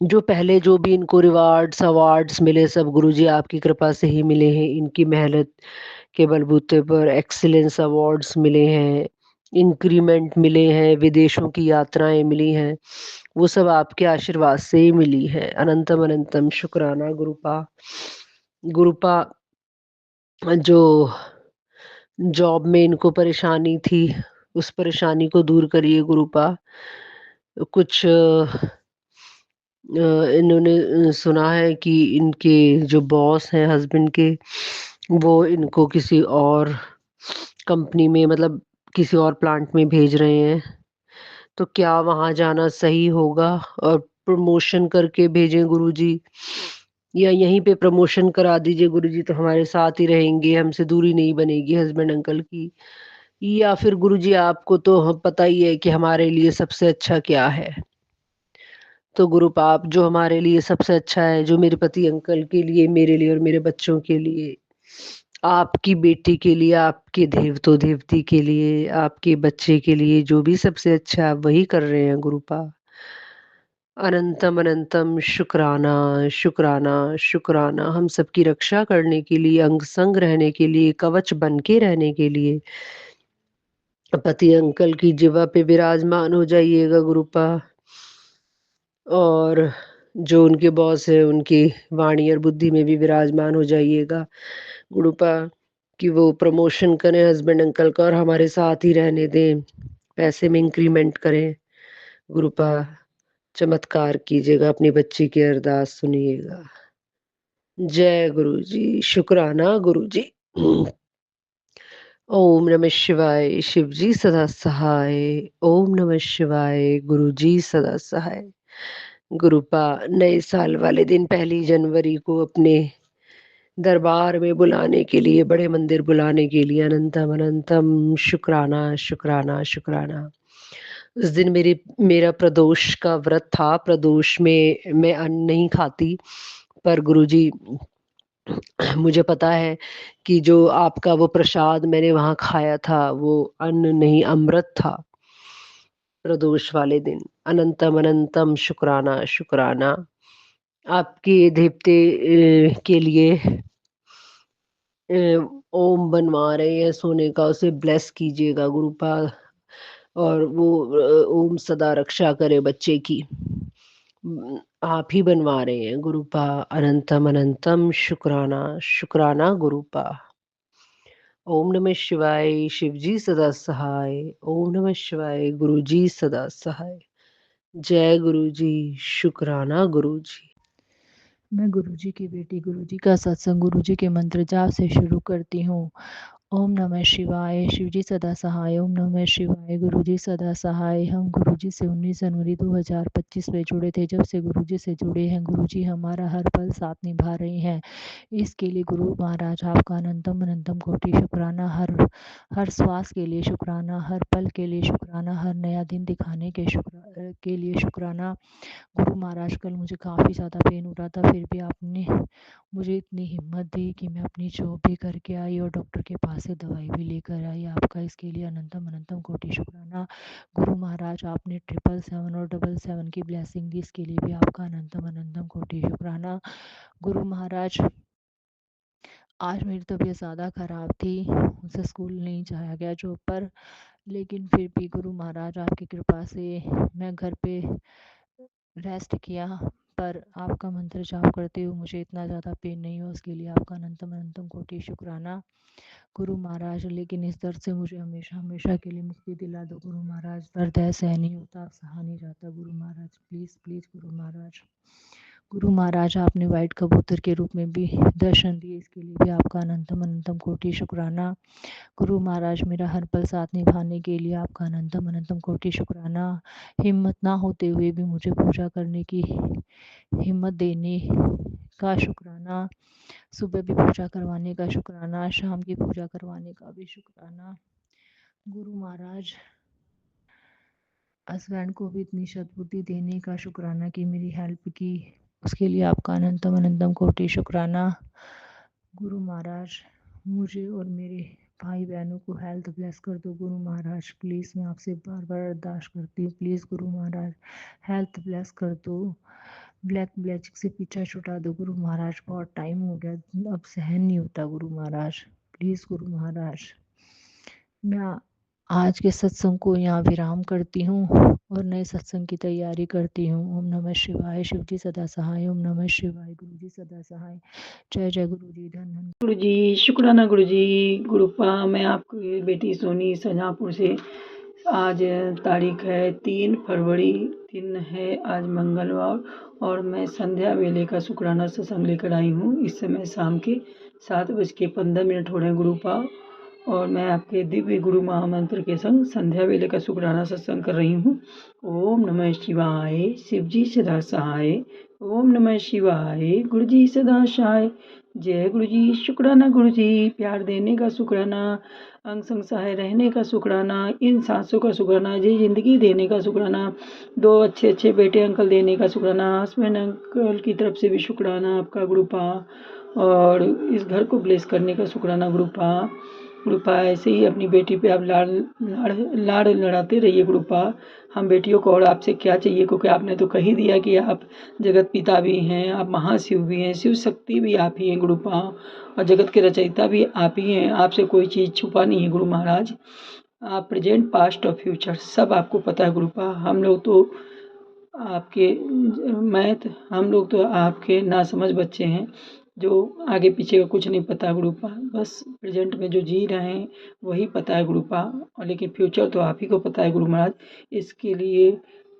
जो पहले जो भी इनको रिवार्ड्स, अवार्ड्स मिले सब गुरुजी आपकी कृपा से ही मिले हैं। इनकी मेहनत के बलबूते पर एक्सीलेंस अवार्ड्स मिले हैं, इंक्रीमेंट मिले हैं, विदेशों की यात्राएँ मिली हैं, वो सब आपके आशीर्वाद से ही मिली हैं। अनंतम अनंतम शुक्राना गुरुपा। गुरुपा, जो जॉब में इनको परेशानी थी, उस परेशानी को दूर करिए गुरुपा। कुछ इन्होंने सुना है कि इनके जो बॉस हैं हस्बैंड के, वो इनको किसी और कंपनी में, मतलब किसी और प्लांट में भेज रहे हैं। तो क्या वहाँ जाना सही होगा? और प्रमोशन करके भेजें गुरुजी, या यहीं पे प्रमोशन करा दीजिए गुरुजी, तो हमारे साथ ही रहेंगे, हमसे दूरी नहीं बनेगी हस्बैंड अंकल की। या फिर गुरुजी आपको तो पता ही है कि हमारे लिए सबसे अच्छा क्या है। तो गुरु पाप जो हमारे लिए सबसे अच्छा है, जो मेरे पति अंकल के लिए, मेरे लिए और मेरे बच्चों के लिए, आपकी बेटी के लिए, आपके देवतो देवती के लिए, आपके बच्चे के लिए जो भी सबसे अच्छा आप वही कर रहे हैं गुरु पाप। अनंतम अनंतम शुक्राना, शुक्राना, शुक्राना हम सबकी रक्षा करने के लिए, अंग संग रहने के लिए, कवच बन के रहने के लिए पति अंकल की जिह्वा पे विराजमान हो जाइएगा गुरुपा। और जो उनके बॉस है उनकी वाणी और बुद्धि में भी विराजमान हो जाइएगा गुरुपा, कि वो प्रमोशन करें हस्बैंड अंकल का और हमारे साथ ही रहने दें, पैसे में इंक्रीमेंट करें गुरुपा। चमत्कार कीजिएगा, अपनी बच्ची की अरदास सुनिएगा। जय गुरु जी, शुक्राना गुरु जी। ओम नमः शिवाय, शिव जी सदा सहाय। ओम नमः शिवाय, गुरु जी सदा सहाय। गुरुपा नए साल वाले दिन 1 जनवरी को अपने दरबार में बुलाने के लिए, बड़े मंदिर बुलाने के लिए अनंतम अनंतम शुक्राना, शुक्राना, शुक्राना। उस दिन मेरा प्रदोष का व्रत था। प्रदोष में मैं अन्न नहीं खाती, पर गुरुजी मुझे पता है कि जो आपका वो प्रसाद मैंने वहाँ खाया था, वो अन्न नहीं अमृत था प्रदोष वाले दिन। अनंतम अनंतम शुक्राना, शुक्राना। आपके देवते के लिए ओम बनवा रहे हैं सोने का, उसे ब्लेस कीजिएगा गुरुपा। और वो ओम सदा रक्षा करे बच्चे की। आप ही बनवा रहे हैं गुरुपा। अनंतम अनंतम शुक्राना, शुक्राना गुरुपा। ओम नमः शिवाय, शिव जी सदा सहाय। ओम नमः शिवाय, गुरु जी सदा सहाय। जय गुरु जी, शुक्राना गुरु जी। मैं गुरुजी की बेटी गुरुजी का सत्संग गुरुजी के मंत्र जाप से शुरू करती हूँ। ओम नमः शिवाय, शिवजी सदा सहाय। ओम नमः शिवाय, गुरुजी सदा सहाय। हम गुरुजी से 19 जनवरी 2025 में जुड़े थे। जब से गुरुजी से जुड़े हैं, गुरुजी हमारा हर पल साथ निभा रहे हैं। इसके लिए गुरु महाराज आपका अनंतम अनंतम कोटि शुक्राना। हर श्वास के लिए शुक्राना, हर पल के लिए शुक्राना, हर नया दिन दिखाने के लिए शुक्राना। गुरु महाराज कल मुझे काफ़ी ज़्यादा पेन हो रहा था, फिर भी आपने मुझे इतनी हिम्मत दी कि मैं अपनी जॉब भी करके आई और डॉक्टर के पास से दवाई भी लेकर आई। आपका इसके लिए अनंतम अनंतम कोटि शुक्राना। गुरु महाराज आपने 777 और 777 की ब्लेसिंग दी, इसके लिए भी आपका अनंतम अनंतम कोटि शुक्राना। गुरु महाराज आज मेरी तबीयत ज़्यादा ख़राब थी, मुझसे स्कूल नहीं जाया गया जॉब पर, लेकिन फिर भी गुरु महाराज आपकी कृपा से मैं घर पे रेस्ट किया, पर आपका मंत्र जाप करते हुए मुझे इतना ज़्यादा पेन नहीं हुआ, उसके लिए आपका अनंतम अनंतम कोटि शुक्राना गुरु महाराज। लेकिन इस दर्द से मुझे हमेशा हमेशा के लिए मुक्ति दिला दो गुरु महाराज। दर्द है, सह नहीं होता, सहा नहीं जाता गुरु महाराज, प्लीज़ प्लीज़ गुरु महाराज। गुरु महाराज आपने वाइट कबूतर के रूप में भी दर्शन दिए, इसके लिए भी आपका अनंतम अनंतम कोटि शुक्राना। गुरु महाराज मेरा हर पल साथ निभाने के लिए आपका अनंतम अनंतम कोटि शुक्राना। हिम्मत ना होते हुए भी मुझे पूजा करने की हिम्मत देने का शुक्राना। सुबह भी पूजा करवाने का शुक्राना, शाम की पूजा करवाने का भी शुक्राना। गुरु महाराज हस्बैंड को भी इतनी सद्बुद्धि देने का शुक्राना कि मेरी हेल्प की, उसके लिए आपका अनंतम अनंतम कोटि शुक्राना। गुरु महाराज मुझे और मेरे भाई बहनों को हेल्थ ब्लेस कर दो गुरु महाराज, प्लीज़ मैं आपसे बार बार अरदास करती हूँ, please Guru Maharaj health bless कर दो। ब्लैक मैजिक से पीछा छुटा दो गुरु महाराज, बहुत टाइम हो गया, अब सहन नहीं होता गुरु महाराज, प्लीज़ गुरु महाराज। मैं आज के सत्संग को यहाँ विराम करती हूँ और नए सत्संग की तैयारी करती हूँ। ओम नमः शिवाय, शिव जी सदा सहाय। ओम नमः शिवाय, गुरु जी सदा सहाय। जय जय गुरु जी, धन धन गुरु जी, शुक्राना गुरु जी। गुरुपा मैं आपकी बेटी सोनी शाहजहाँपुर से। आज तारीख है 3 फरवरी, दिन है आज मंगलवार, और मैं संध्या वेले का शुक्राना सत्संग लेकर आई हूँ। इस समय शाम के 7:15 हो रहे हैं गुरुपा। और मैं आपके दिव्य गुरु महामंत्र के संग संध्या वेले का शुक्राना सत्संग कर रही हूँ। ओम नमः शिवाय, शिव जी सदा सहाय। ओम नमः शिवाय, गुरु जी सदा सहाय। जय गुरु जी, शुक्राना गुरु जी, प्यार देने का शुक्राना, अंग संग सहाय रहने का शुक्राना, इन सांसों का शुक्राना, जी ज़िंदगी देने का शुक्राना, 2 अच्छे अच्छे बेटे अंकल देने का शुक्राना, हस्बैंड अंकल की तरफ से भी शुक्राना आपका गुरुपा, और इस घर को ब्लेस करने का शुक्राना गुरुपा। गुरुपा ऐसे ही अपनी बेटी पे आप लाड़ लड़ाते रहिए गुरुपा। हम बेटियों को और आपसे क्या चाहिए, क्योंकि आपने तो कह ही दिया कि आप जगत पिता भी हैं, आप महाशिव भी हैं, शिव शक्ति भी आप ही हैं गुरुपा, और जगत के रचयिता भी आप ही हैं। आपसे कोई चीज़ छुपा नहीं है गुरु महाराज। आप प्रेजेंट, पास्ट और फ्यूचर सब आपको पता है गुरुपा। हम लोग तो आपके नासमझ बच्चे हैं, जो आगे पीछे का कुछ नहीं पता गुरुपा। बस प्रेजेंट में जो जी रहे हैं वही पता है गुरुपा, और लेकिन फ्यूचर तो आप ही को पता है गुरु महाराज। इसके लिए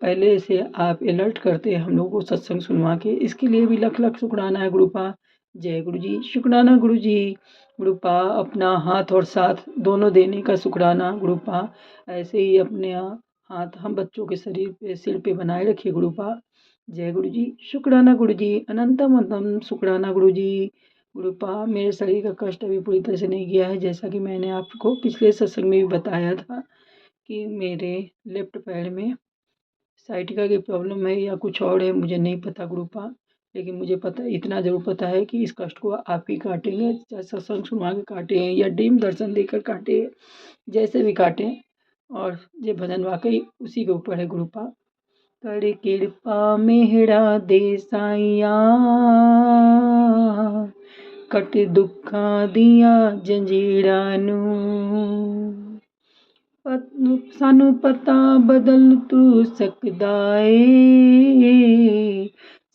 पहले से आप अलर्ट करते हैं हम लोगों को सत्संग सुनवा के, इसके लिए भी लख लख शुक्राना है गुरुपा। जय गुरु जी, शुक्राना गुरु जी। गुरुपा अपना हाथ और साथ दोनों देने का शुक्राना गुरुपा। ऐसे ही अपने हाथ हम बच्चों के शरीर पे, सिर पे बनाए रखिए गुरुपा। जय गुरु जी, शुक्राना गुरु जी, अनंतम अनंतम शुक्राना गुरु जी। गुरुपा मेरे शरीर का कष्ट अभी पूरी तरह से नहीं गया है, जैसा कि मैंने आपको पिछले सत्संग में भी बताया था कि मेरे लेफ्ट पैर में साइटिका की प्रॉब्लम है या कुछ और है, मुझे नहीं पता गुरुपा। लेकिन मुझे पता, इतना ज़रूर पता है कि इस कष्ट को आप ही काटेंगे, चाहे सत्संग सुनवा के काटे हैं या ड्रीम दर्शन देकर काटे, जैसे भी काटें। और ये भजन वाकई उसी के ऊपर है गुरुपा। कर कृपा मेहरा दे साइया, कट दुखा दिया जंजीरां नूं, सानू पता बदल तू सकदा ਏ,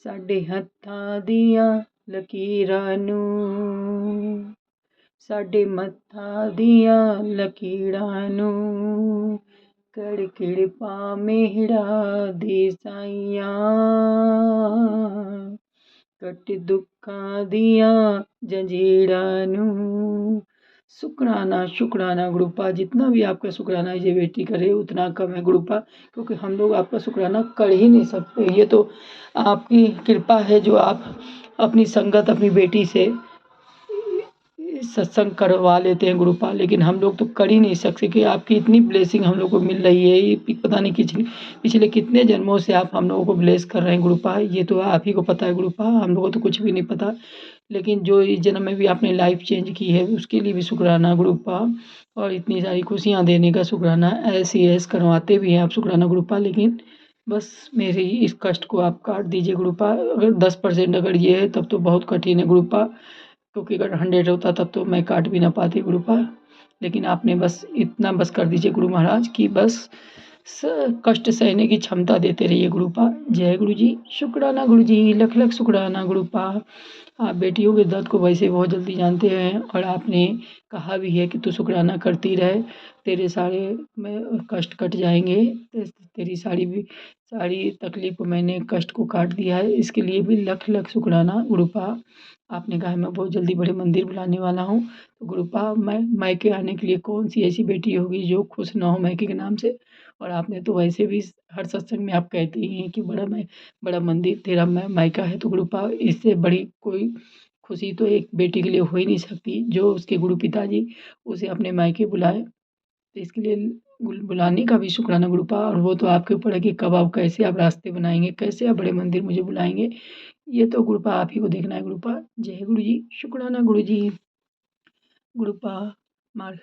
ਸਾਡੇ ਹੱਥਾਂ ਦੀਆਂ ਲਕੀਰਾਂ ਨੂੰ, ਸਾਡੇ ਮੱਥਾਂ ਦੀਆਂ ਲਕੀਰਾਂ ਨੂੰ, ਕਰ ਕਿਰਪਾ ਮਿਹਰਾ ਦੇ ਸਾਈਆਂ, ਕੱਟ ਦੁੱਖਾਂ ਦੀਆਂ जंजीरां नूं। शुक्राना शुक्राना गुरुपा, जितना भी आपका शुक्राना ये बेटी करे उतना कम है गुरुपा, क्योंकि हम लोग आपका शुक्राना कर ही नहीं सकते। ये तो आपकी कृपा है जो आप अपनी संगत अपनी बेटी से सत्संग करवा लेते हैं गुरुपा, लेकिन हम लोग तो कर ही नहीं सकते कि आपकी इतनी ब्लेसिंग हम लोग को मिल रही है। ये पता नहीं पिछले कितने जन्मों से आप हम लोगों को ब्लेस कर रहे हैं गुरुपा, ये तो आप ही को पता है गुरुपा, हम लोगों को तो कुछ भी नहीं पता। लेकिन जो इस जन्म में भी आपने लाइफ चेंज की है उसके लिए भी शुक्राना गुरुपा, और इतनी सारी खुशियाँ देने का शुक्राना। ऐसी ऐस करवाते भी हैं आप शुक्राना गुरुपा, लेकिन बस मेरे इस कष्ट को आप काट दीजिए गुरुपा। अगर 10% अगर ये है तब तो बहुत कठिन है गुरुपा, क्योंकि अगर 100 होता तब तो मैं काट भी ना पाती गुरुपा। लेकिन आपने बस इतना बस कर दीजिए गुरु महाराज कि बस कष्ट सहने की क्षमता देते रहिए गुरुपा। जय गुरु जी, शुक्राना गुरु जी, लख लख शुक्राना गुरुपा। आप बेटियों के दर्द को वैसे बहुत जल्दी जानते हैं, और आपने कहा भी है कि तू शुक्राना करती रहे, तेरे सारे में कष्ट कट जाएंगे, तेरी सारी तकलीफ को मैंने कष्ट को काट दिया है। इसके लिए भी लख लख शुक्राना गुरुपा। आपने कहा मैं बहुत जल्दी बड़े मंदिर बुलाने वाला हूँ, तो गुरुपा मैं मायके आने के लिए कौन सी ऐसी बेटी होगी जो खुश ना हो मायके के नाम से। और आपने तो वैसे भी हर सत्संग में आप कहते ही हैं कि बड़ा मंदिर तेरा मायका है, तो गुरुपा इससे बड़ी कोई खुशी तो एक बेटी के लिए हो ही नहीं सकती जो उसके गुरु पिताजी उसे अपने मायके बुलाए। तो इसके लिए बुलाने का भी शुक्राना गुरुपा, और वो तो आपके ऊपर है कि कब आप कैसे आप रास्ते बनाएंगे, कैसे आप बड़े मंदिर मुझे बुलाएंगे, ये तो गुरुपा आप ही को देखना है गुरुपा। जय गुरु जी, शुक्राना गुरु जी। गुरुपा मार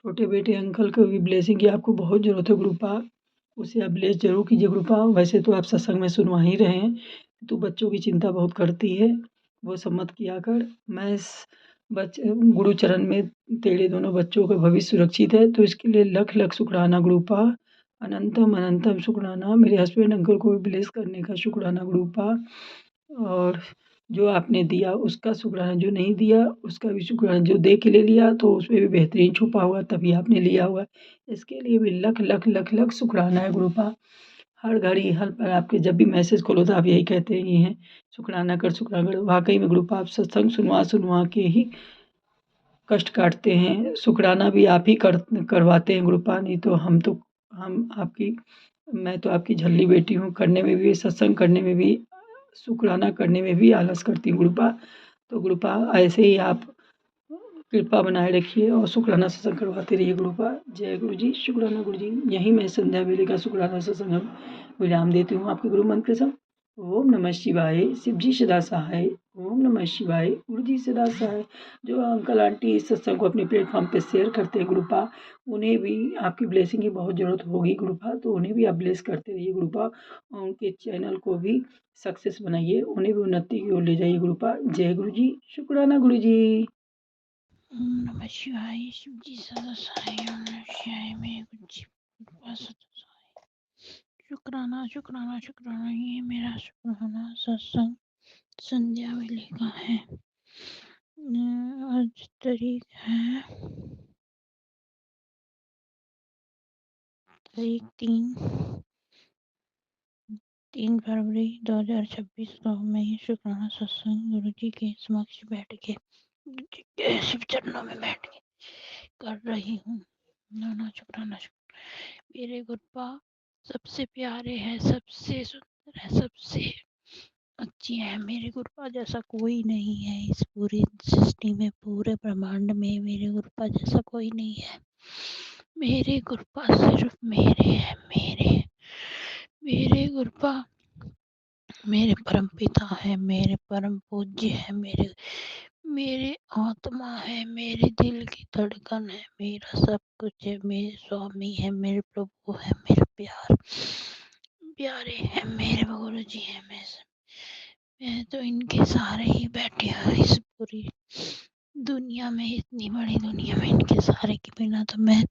छोटे बेटे अंकल को भी ब्लेसिंग की आपको बहुत ज़रूरत है गुरुपा, उसे आप ब्लेस जरूर कीजिए गुरुपा। वैसे तो आप सत्संग में सुनवा ही रहे हैं, तो बच्चों की चिंता बहुत करती है, वो सब मत किया कर। मैं गुरु चरण में तेरे दोनों बच्चों का भविष्य सुरक्षित है, तो इसके लिए लख लख शुक्राना गुरुपा, अनंतम अनंतम शुक्राना। मेरे हस्बैंड अंकल को भी ब्लेस करने का शुक्राना गुरुपा, और जो आपने दिया उसका शुक्राना, जो नहीं दिया उसका भी शुक्राना। जो दे के ले लिया तो उसमें भी बेहतरीन छुपा हुआ, तभी आपने लिया हुआ, इसके लिए भी लख लख लख लख शुक्राना है गुरुपा। हर घड़ी हर पल आपके जब भी मैसेज खोलो तो आप यही कहते ही हैं शुक्राना कर शुक्राना कर। वाकई में गुरुपा आप सत्संग सुनवा के ही कष्ट काटते हैं, शुक्राना भी आप ही करवाते हैं गुरुपा, नहीं तो मैं तो आपकी झल्ली बेटी हूँ, करने में भी, सत्संग करने में भी, शुक्राना करने में भी आलस करती हूँ गुरुपा। तो गुरुपा ऐसे ही आप कृपा बनाए रखिए और शुक्राना सत्संग करवाते रहिए गुरुपा। जय गुरु जी, शुक्राना गुरु जी। यहीं मैं संध्या वेले का शुक्राना सत्संग विराम देती हूँ आपके गुरु मंत्र के साथ। ओम नमः शिवाय, शिव जी सदा सहाय। ओम नमः शिवाय, गुरु जी सदा सहाय। जो अंकल आंटी इस सत्संग को अपने प्लेटफॉर्म पे शेयर करते हैं गुरुपा, उन्हें भी आपकी ब्लेसिंग की बहुत ज़रूरत होगी गुरुपा, तो उन्हें भी आप ब्लेस करते रहिए गुरुपा और उनके चैनल को भी सक्सेस बनाइए, उन्हें भी उन्नति की ओर ले जाइए गुरुपा। जय गुरु जी, शुक्राना गुरु जी। ओम नमः शिवाय, शिव जी सदा सहाय। ओम नमः शिवाय, मेरे गुरु जी कृपा सदा सहाय। शुक्राना शुक्राना शुक्राना, ये मेरा शुक्राना सत्संग संध्या वेले का है। आज तारीख है तीन फरवरी 2026 को मैं ये शुक्राना सत्संग गुरु जी के समक्ष बैठ के शिव चरणों में बैठ के कर रही हूँ। नाना शुक्राना मेरे गुरुपा सबसे प्यारे हैं, सबसे सुंदर है, सबसे अच्छी है। मेरे गुरुपा जैसा कोई नहीं है इस पूरी सृष्टि में, पूरे ब्रह्मांड में मेरे गुरुपा जैसा कोई नहीं है। मेरे गुरुपा सिर्फ मेरे हैं, मेरे गुरुपा मेरे परम पिता है, मेरे परम पूज्य है, मेरे आत्मा है, मेरे दिल की धड़कन है, मेरा सब कुछ है, मेरे स्वामी है, मेरे प्रभु है, मेरे प्यारे है, मेरे गुरु जी है। मैं तो इनके सारे ही बैठे हैं इस पूरी दुनिया में, इतनी बड़ी दुनिया में इनके सारे के बिना तो मैं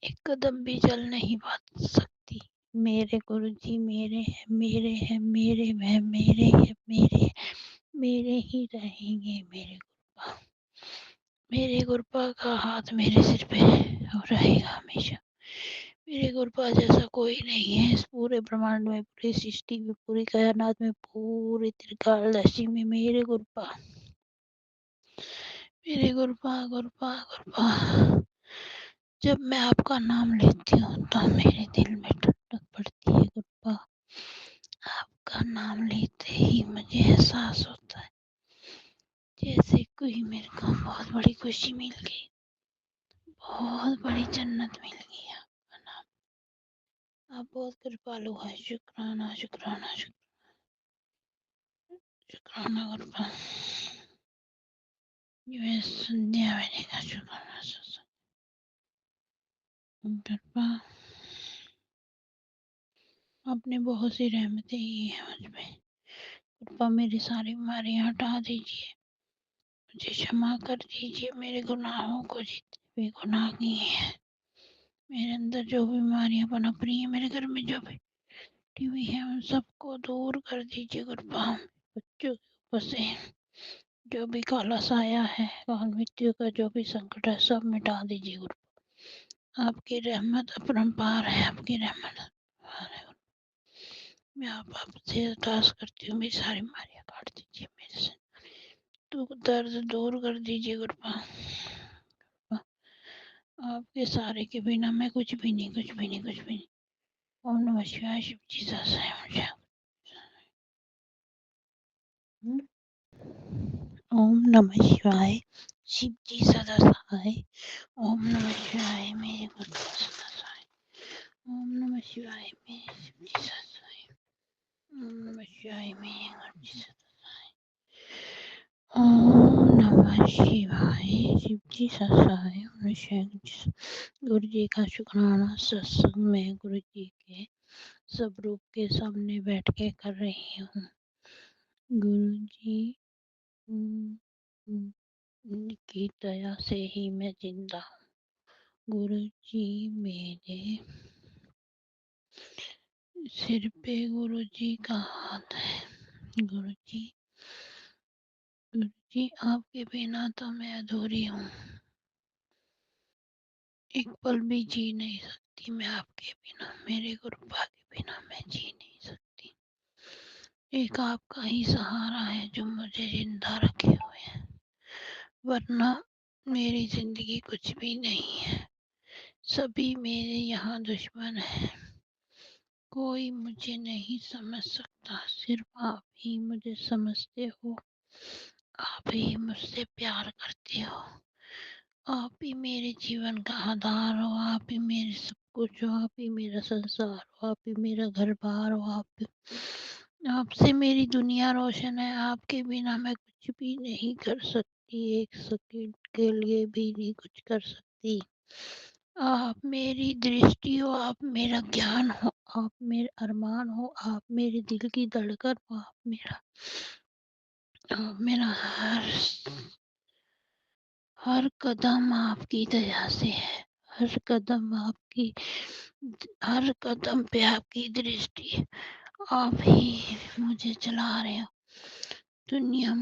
एक कदम भी चल नहीं पा सकती। मेरे गुरु जी मेरे हैं, मेरे हैं, मेरे हैं, मेरे हैं, मेरे ही रहेंगे। मेरे गुरुपा का हाथ मेरे सिर पे रहेगा हमेशा। मेरे गुरुपा जैसा कोई नहीं है इस पूरे ब्रह्मांड में, पूरी सृष्टि में, पूरी कायनात में, पूरी त्रिकालदर्शी में। मेरे गुरुपा गुरुपा जब मैं आपका नाम लेती हूँ तो मेरे दिल में ठंडक पड़ती है गुरुपा। आपका नाम लेते ही मुझे एहसास होता है जैसे कोई मेरे को बहुत बड़ी खुशी मिल गई, बहुत बड़ी जन्नत मिल गई। आपका नाम, आप बहुत कृपालु है। शुक्राना शुक्राना शुक्राना गुरुपा। ये संध्या वेले का शुक्राना गुरुपा। आपने बहुत सी रहमतें की है मुझ पे गुरुपा। मेरी सारी बीमारियां हटा दीजिए, मुझे क्षमा कर दीजिए मेरे गुनाहों को, जितने भी गुनाह किए हैं मेरे अंदर, जो बीमारियां पनप रही हैं मेरे घर में, जो भी टीवी है, उन सबको दूर कर दीजिए गुरुपा। बच्चों के ऊपर से जो भी काला साया है, काल मृत्यु का जो भी संकट है, सब मिटा दीजिए गुरुपा। आपकी रहमत अपरंपार है, आपकी रहमत अपरंपार है। मैं आपसे अरदास करती हूँ, मेरी सारी बीमारियां काट दीजिए, मेरे से दुख दर्द दूर कर दीजिए गुरुपा। आपके सहारे के बिना मैं कुछ भी नहीं, कुछ भी नहीं, कुछ भी नहीं। ओम नमः शिवाय, शिव जी सदा। ओम नमः शिवाय, शिव जी सदा सहाय। ओम नमः शिवाय, मेरे गुरु सदा सहाय। ओम नमः शिवाय, मेरे शिव जी सदा सहाय। ओम नमः शिवाय, मेरे गुरु जी सदा सहाय। ओम नमः शिवाय, शिव जी सदा सहाय। ओम नमः शिवाय। गुरु जी का शुक्राना सत्संग में गुरु जी के सब रूप के सामने बैठ के कर रही हूँ। गुरु जी की दया से ही मैं जिंदा हूँ। गुरु जी मेरे सिर पे गुरु जी का हाथ है। गुरु जी आपके बिना तो मैं अधूरी हूँ, एक पल भी जी नहीं सकती मैं आपके बिना, मेरे गुरुपा के बिना मैं जी नहीं सकती। एक आपका ही सहारा है जो मुझे जिंदा रखे हुए है, वरना मेरी ज़िंदगी कुछ भी नहीं है। सभी मेरे यहाँ दुश्मन हैं। कोई मुझे नहीं समझ सकता, सिर्फ़ आप ही मुझे समझते हो। आप ही मुझसे प्यार करते हो। आप ही मेरे जीवन का आधार हो, आप ही मेरे सब कुछ हो, आप ही मेरा संसार हो, आप ही मेरा घर-बार हो, आपसे मेरी दुनिया रोशन है। आपके बिना मैं कुछ भी नहीं कर सकती, एक सेकंड के लिए भी नहीं कुछ कर सकती। आप मेरी दृष्टि हो, आप मेरा ज्ञान हो, आप मेरे अरमान हो, आप मेरे दिल की धड़कन हो, आप मेरा हर कदम आपकी दया से है। हर कदम पे आपकी दृष्टि है। आप ही मुझे चला रहे हो। दुनिया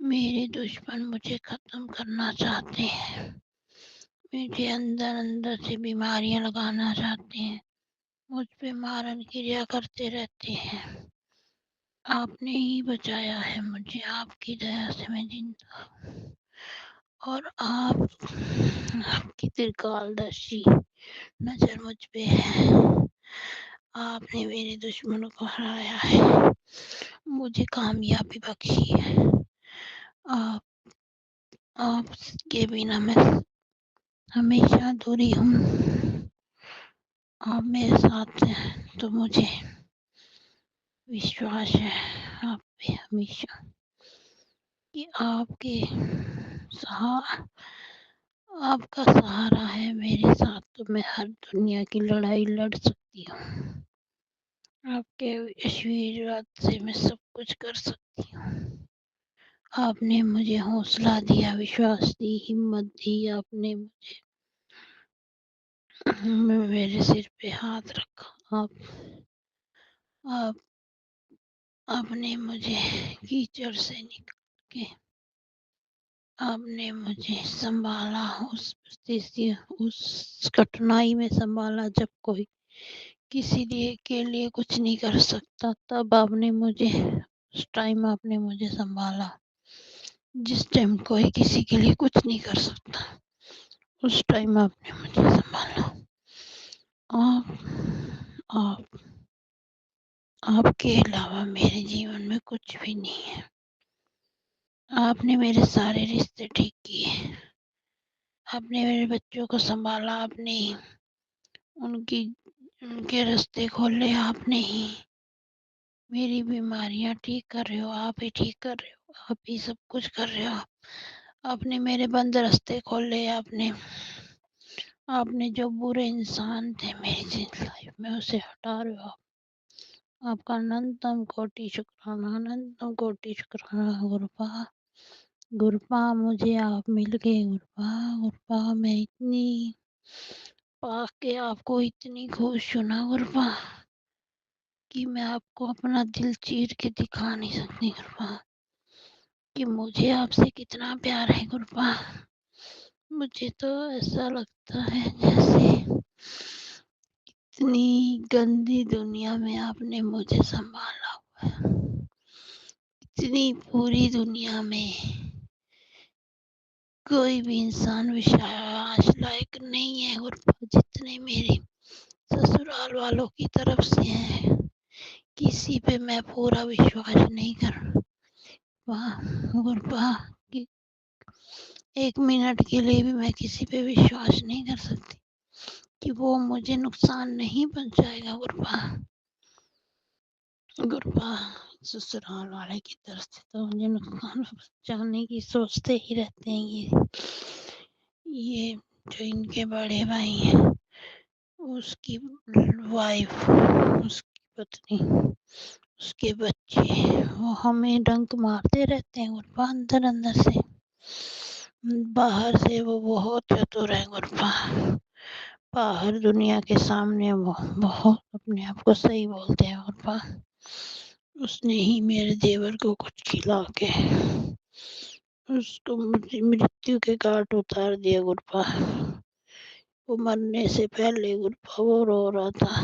मेरे दुश्मन मुझे ख़त्म करना चाहते हैं। मुझे अंदर-अंदर से बीमारियाँ लगाना चाहते हैं। मुझ पे मारन क्रिया करते रहते हैं। आपने ही बचाया है मुझे, आपकी दया से मैं जिंदा हूँ। और आपकी त्रिकालदर्शी नज़र मुझ पे है। आपने मेरे दुश्मनों को हराया है, मुझे कामयाबी बख्शी है। आप आपके बिना मैं हमेशा अधूरी हूँ। आप मेरे साथ हैं तो मुझे विश्वास है आप पे हमेशा कि आपका सहारा है मेरे साथ, तो मैं हर दुनिया की लड़ाई लड़ सकती हूँ। आपके आशीर्वाद से मैं सब कुछ कर सकती हूँ। आपने मुझे हौसला दिया, विश्वास दी, हिम्मत दी। आपने मेरे सिर पे हाथ रखा। आप आपने मुझे कीचड़ से निकाल के आपने मुझे संभाला, उस कठिनाई में संभाला जब कोई किसी के लिए कुछ नहीं कर सकता, तब आपने मुझे उस टाइम आपने मुझे संभाला। जिस टाइम कोई किसी के लिए कुछ नहीं कर सकता, उस टाइम आपने मुझे संभाला। आप आप आपके अलावा मेरे जीवन में कुछ भी नहीं है। आपने मेरे सारे रिश्ते ठीक किए। आपने मेरे बच्चों को संभाला, आपने उनके रास्ते खोले, आपने ही मेरी बीमारियां ठीक कर रहे हो, आप ही ठीक कर रहे हो, आप ही सब कुछ कर रहे हो। आपने मेरे बंद रास्ते खोले, आपने जो बुरे इंसान थे मेरी लाइफ में उसे हटा रहे हो। आपका अनंतम कोटि शुक्राना, अनंतम कोटि शुक्राना गुरुपा। गुरुपा मुझे आप मिल गए गुरुपा मैं इतनी पाके आपको इतनी खुश हूँ ना गुरुपा कि मैं आपको अपना दिल चीर के दिखा नहीं सकती गुरुपा कि मुझे आपसे कितना प्यार है गुरुपा। मुझे तो ऐसा लगता है जैसे इतनी गंदी दुनिया में आपने मुझे संभाला हुआ है। इतनी पूरी दुनिया में कोई भी इंसान विश्वास लायक नहीं है गुरुपा, जितने मेरे ससुराल वालों की तरफ से हैं। किसी पे मैं पूरा विश्वास नहीं कर गुरुपा कि 1 मिनट के लिए भी मैं किसी पे विश्वास नहीं कर सकती कि वो मुझे नुकसान नहीं पहुँचाएगा गुरुपा। ससुराल वाले की तरफ से तो मुझे नुकसान पहुँचाने की सोचते ही रहते हैं। ये जो इनके बड़े भाई हैं, उसकी वाइफ, उसकी पत्नी, उसके बच्चे, वो हमें डंक मारते रहते हैं गुरुपा अंदर से। बाहर से वो बहुत चतुर है गुरुपा। बाहर दुनिया के सामने वो बहुत अपने आप को सही बोलते हैं गुरुपा। उसने ही मेरे देवर को कुछ खिला के उसको मृत्यु के घाट उतार दिया गुरुपा। वो मरने से पहले गुरुपा वो रो रहा था,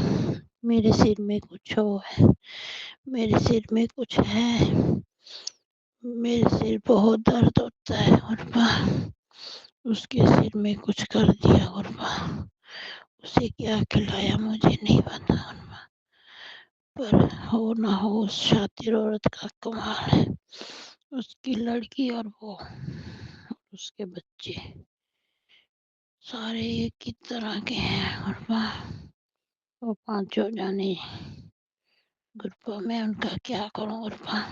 मेरे सिर में कुछ हो है, मेरे सिर में कुछ है, मेरे सिर बहुत दर्द होता है गुरुपा। उसके सिर में कुछ कर दिया गुरुपा। उसे क्या खिलाया मुझे नहीं पता गुरुपा। पर हो ना हो उस शातिर औरत का कमाल है। उसकी लड़की और वो उसके बच्चे सारे एक ही तरह के हैं गुरुपा। वो पांचों जाने गुरुपा मैं उनका क्या करूं गुरुपा।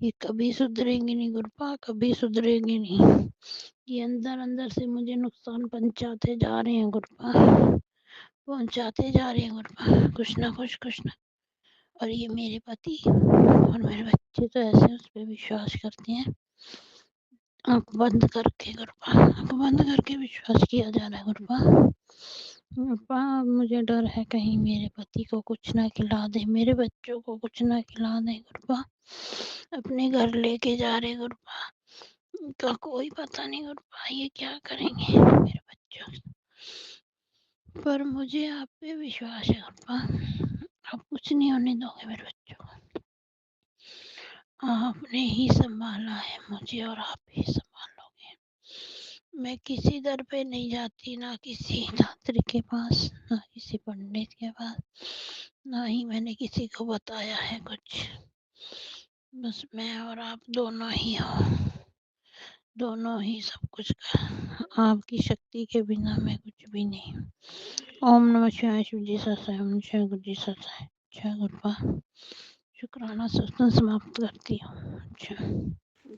ये कभी सुधरेंगे नहीं गुरुपा, कभी सुधरेंगे नहीं। ये अंदर अंदर से मुझे नुकसान पहुंचाते जा रहे हैं गुरुपा, पहुंचाते जा रहे हैं गुरुपा, कुछ ना कुछ ना। और ये मेरे पति और मेरे बच्चे तो ऐसे उस पर विश्वास करते हैं, आंख बंद करके गुरुपा, आंख बंद करके विश्वास किया जा रहा है गुरुपा। गुरुपा मुझे डर है कहीं मेरे पति को कुछ ना खिला दे, मेरे बच्चों को कुछ ना खिला दे गुरुपा। अपने घर लेके जा रहे गुरुपा, इनका कोई पता नहीं गुरुपा ये क्या करेंगे मेरे बच्चों से। पर मुझे आप पे विश्वास है गुरुपा, आप कुछ नहीं होने दोगे मेरे बच्चों को। आपने ही संभाला है मुझे और आप ही संभालोगे। मैं किसी दर पे नहीं जाती, ना किसी तांत्रिक के पास, ना किसी पंडित के पास, ना ही मैंने किसी को बताया है कुछ। बस मैं और आप दोनों ही हो, दोनों ही सब कुछ कर। आपकी शक्ति के बिना मैं कुछ भी नहीं हूँ। ओम नमः शिवाय। शिव जी सत्साई। ओम जय गुरु जी सत्साई। जय गुरुपा। शुक्राना सत्संग समाप्त करती हूँ। जय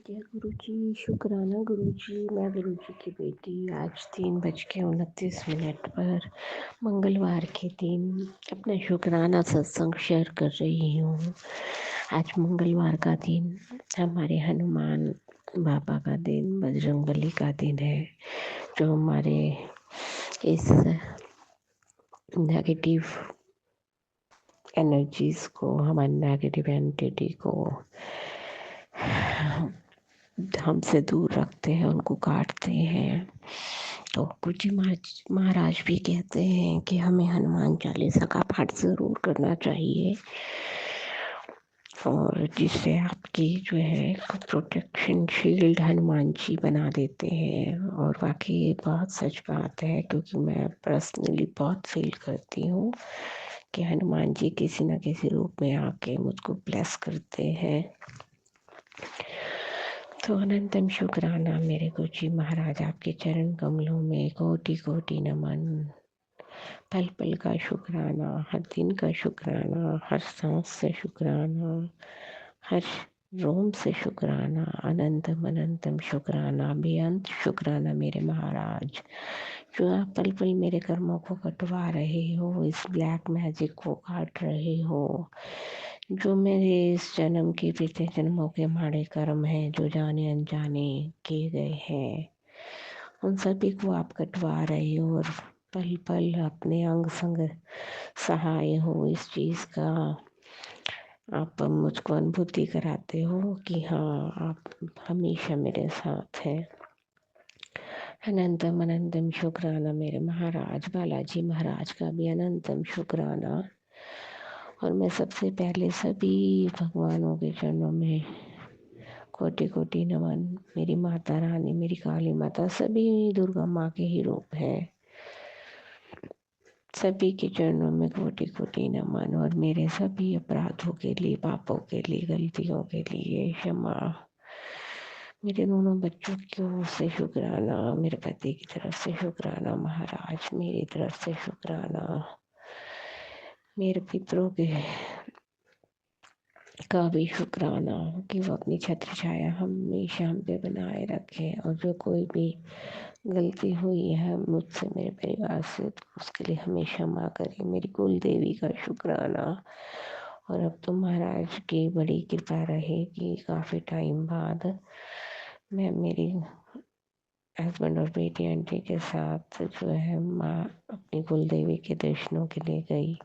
जय गुरु जी, शुक्राना गुरु जी। मैं गुरु जी की बेटी आज 3:29 पर मंगलवार के दिन अपना शुक्राना सत्संग शेयर कर रही हूँ। आज मंगलवार का दिन हमारे हनुमान बाबा का दिन, बजरंगबली का दिन है, जो हमारे इस नेगेटिव एनर्जीज को, हमारी नेगेटिव एंटिटी को हमसे दूर रखते हैं, उनको काटते हैं। तो गुरु जी महाराज भी कहते हैं कि हमें हनुमान चालीसा का पाठ ज़रूर करना चाहिए, और जिससे आपकी जो है प्रोटेक्शन शील्ड हनुमान जी बना देते हैं। और वाकई ये बहुत सच बात है, क्योंकि मैं पर्सनली बहुत फील करती हूँ कि हनुमान जी किसी न किसी रूप में आके मुझको ब्लेस करते हैं। तो अनंतम शुक्राना मेरे गुरु जी महाराज, आपके चरण कमलों में कोटि कोटि नमन। पल पल का शुक्राना, हर दिन का शुक्राना, हर सांस से शुक्राना, हर रोम से शुक्राना, अनंतम अनंतम शुक्राना, बेअंत शुक्राना मेरे महाराज, जो आप पल पल मेरे कर्मों को कटवा रहे हो, इस ब्लैक मैजिक को काट रहे हो, जो मेरे इस जन्म के पिछले जन्मों के माड़े कर्म हैं, जो जाने अनजाने किए गए हैं, उन सभी को आप कटवा रहे हो, और पल पल अपने अंग संग सहाय हो इस चीज़ का आप मुझको अनुभूति कराते हो कि हाँ, आप हमेशा मेरे साथ हैं। अनंतम अनंतम शुक्राना मेरे महाराज, बालाजी महाराज का भी अनंतम शुक्राना। और मैं सबसे पहले सभी भगवानों के चरणों में कोटि कोटि नमन। मेरी माता रानी, मेरी काली माता, सभी दुर्गा माँ के ही रूप हैं, सभी के चरणों में कोटि कोटि नमन। और मेरे सभी अपराधों के लिए, पापों के लिए, गलतियों के लिए क्षमा। मेरे दोनों बच्चों की ओर से शुक्राना, मेरे पति की तरफ से शुक्राना महाराज, मेरी तरफ से शुक्राना, मेरे पितरों के का भी शुक्राना कि वो अपनी छत्र छाया हमेशा हम पे बनाए रखें। और जो कोई भी गलती हुई है मुझसे, मेरे परिवार से, तो उसके लिए हमेशा क्षमा करें। मेरी कुल देवी का शुक्राना। और अब तो महाराज की बड़ी कृपा रही कि काफ़ी टाइम बाद मैं मेरी हस्बैंड और बेटी आंटी के साथ जो है माँ अपनी कुल देवी के दर्शनों के लिए गई।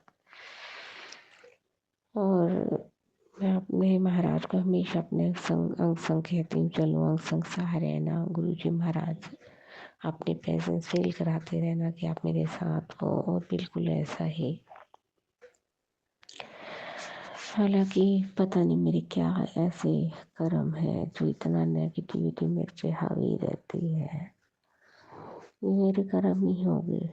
और मैं अपने महाराज को हमेशा अपने अंग संग कहती हूँ, चलो अंग संग सहारे रहना गुरु जी महाराज, अपनी प्रेजेंस फील कराते रहना कि आप मेरे साथ हो। और बिल्कुल ऐसा ही हालांकि पता नहीं मेरे क्या ऐसे कर्म है जो इतना नेगेटिविटी मेरे पे हावी रहती है। ये मेरे कर्म ही होंगे,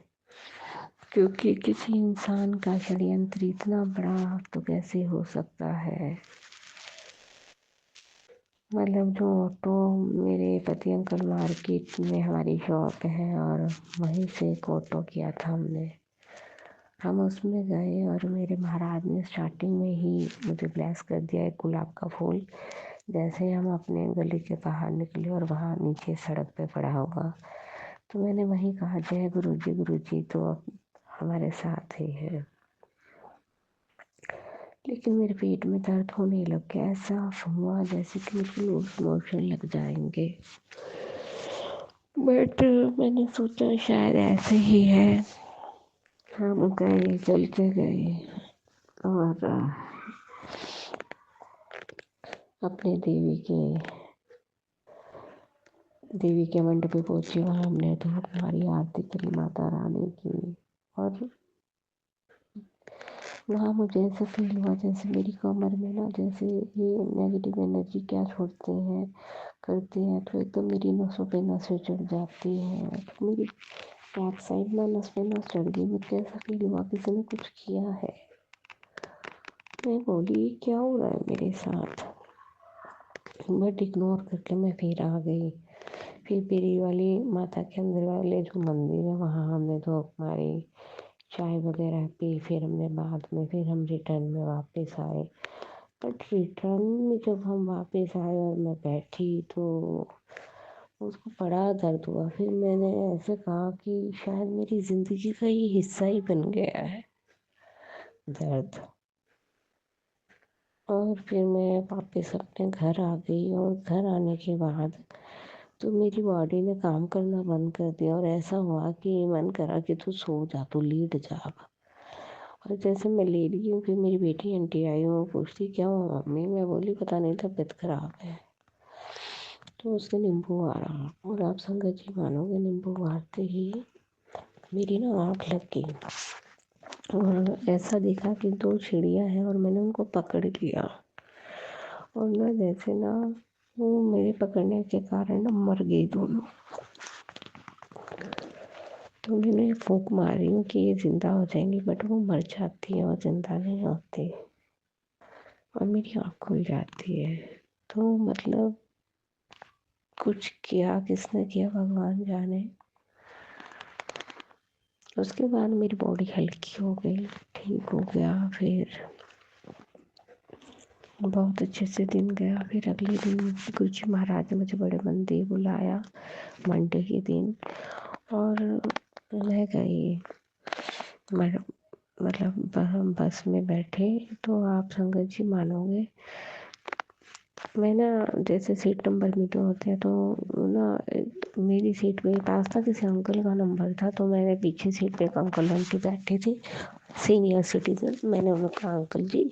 क्योंकि किसी इंसान का षड्यंत्र इतना बड़ा तो कैसे हो सकता है। मतलब जो ऑटो, मेरे पति अंकल मार्केट में हमारी शॉप है और वहीं से एक ऑटो किया था हमने। हम उसमें गए और मेरे महाराज ने स्टार्टिंग में ही मुझे ब्लेस कर दिया एक गुलाब का फूल। जैसे हम अपने गली के बाहर निकले और वहाँ नीचे सड़क पे पड़ा होगा, तो मैंने वहीं कहा जय गुरु जी तो अब हमारे साथ ही है। लेकिन मेरे पेट में दर्द होने लग गया, ऐसा हुआ जैसे कि मुझे लूज मोशन लग जाएंगे। बट मैंने सोचा शायद ऐसे ही है। हम गए, चल के गए और अपने देवी के मंडप पे पहुंचे। वहाँ हमने धूप मारी, आरती करी माता रानी की, और वहाँ मुझे ऐसा फील हुआ जैसे मेरी कमर में ना, जैसे ये नेगेटिव एनर्जी क्या छोड़ते हैं करते हैं, तो एकदम मेरी नसों पे नसें चढ़ जाती हैं। तो मेरी बैक साइड में नस पे नस चढ़ गई। मुझे ऐसा फील हुआ किसी ने कुछ किया है। मैं बोली क्या हो रहा है मेरे साथ, बट इग्नोर करके मैं फिर आ गई। फिर पीरी वाली माता के अंदर वाले जो मंदिर है वहाँ हमने धूप मारी, चाय वगैरह पी। फिर हमने बाद में फिर हम रिटर्न में वापस आए। बट रिटर्न में जब हम वापस आए और मैं बैठी तो उसको बड़ा दर्द हुआ। फिर मैंने ऐसे कहा कि शायद मेरी ज़िंदगी का ये हिस्सा ही बन गया है दर्द। और फिर मैं वापस अपने घर आ गई, और घर आने के बाद तो मेरी बॉडी ने काम करना बंद कर दिया, और ऐसा हुआ कि मन करा कि तू सो जा, तू लेट जा अब। और जैसे मैं लेट गई हूँ, फिर मेरी बेटी आंटी आई, वो पूछती क्या हुआ मम्मी। मैं बोली पता नहीं, तबीयत खराब है। तो उसने नींबू मारा, और आप संगत जी मानोगे नींबू मारते ही मेरी ना आँख लग गई, और ऐसा देखा कि 2 चिड़िया हैं और मैंने उनको पकड़ लिया। और ना जैसे ना वो मेरे पकड़ने के कारण ना मर गई दोनों। तो मैंने फूंक मारी हूँ कि ये जिंदा हो जाएंगी, बट वो मर जाती है और जिंदा नहीं होती, और मेरी आँख खुल जाती है। तो मतलब कुछ किया, किसने किया भगवान जाने। उसके बाद मेरी बॉडी हल्की हो गई, ठीक हो गया। फिर बहुत अच्छे से दिन गया। फिर अगले दिन गुरुजी महाराज ने मुझे बड़े मंदिर बुलाया मंडे के दिन, और मैं गई। मतलब हम बस में बैठे, तो आप संगत जी मानोगे, मैं ना जैसे सीट नंबर मीटर होते हैं, तो ना मेरी सीट पे पास था किसी अंकल का नंबर था, तो मैंने पीछे सीट पे एक अंकल आंटी बैठी थी, सीनियर सिटीजन। मैंने उन्हें कहा अंकल जी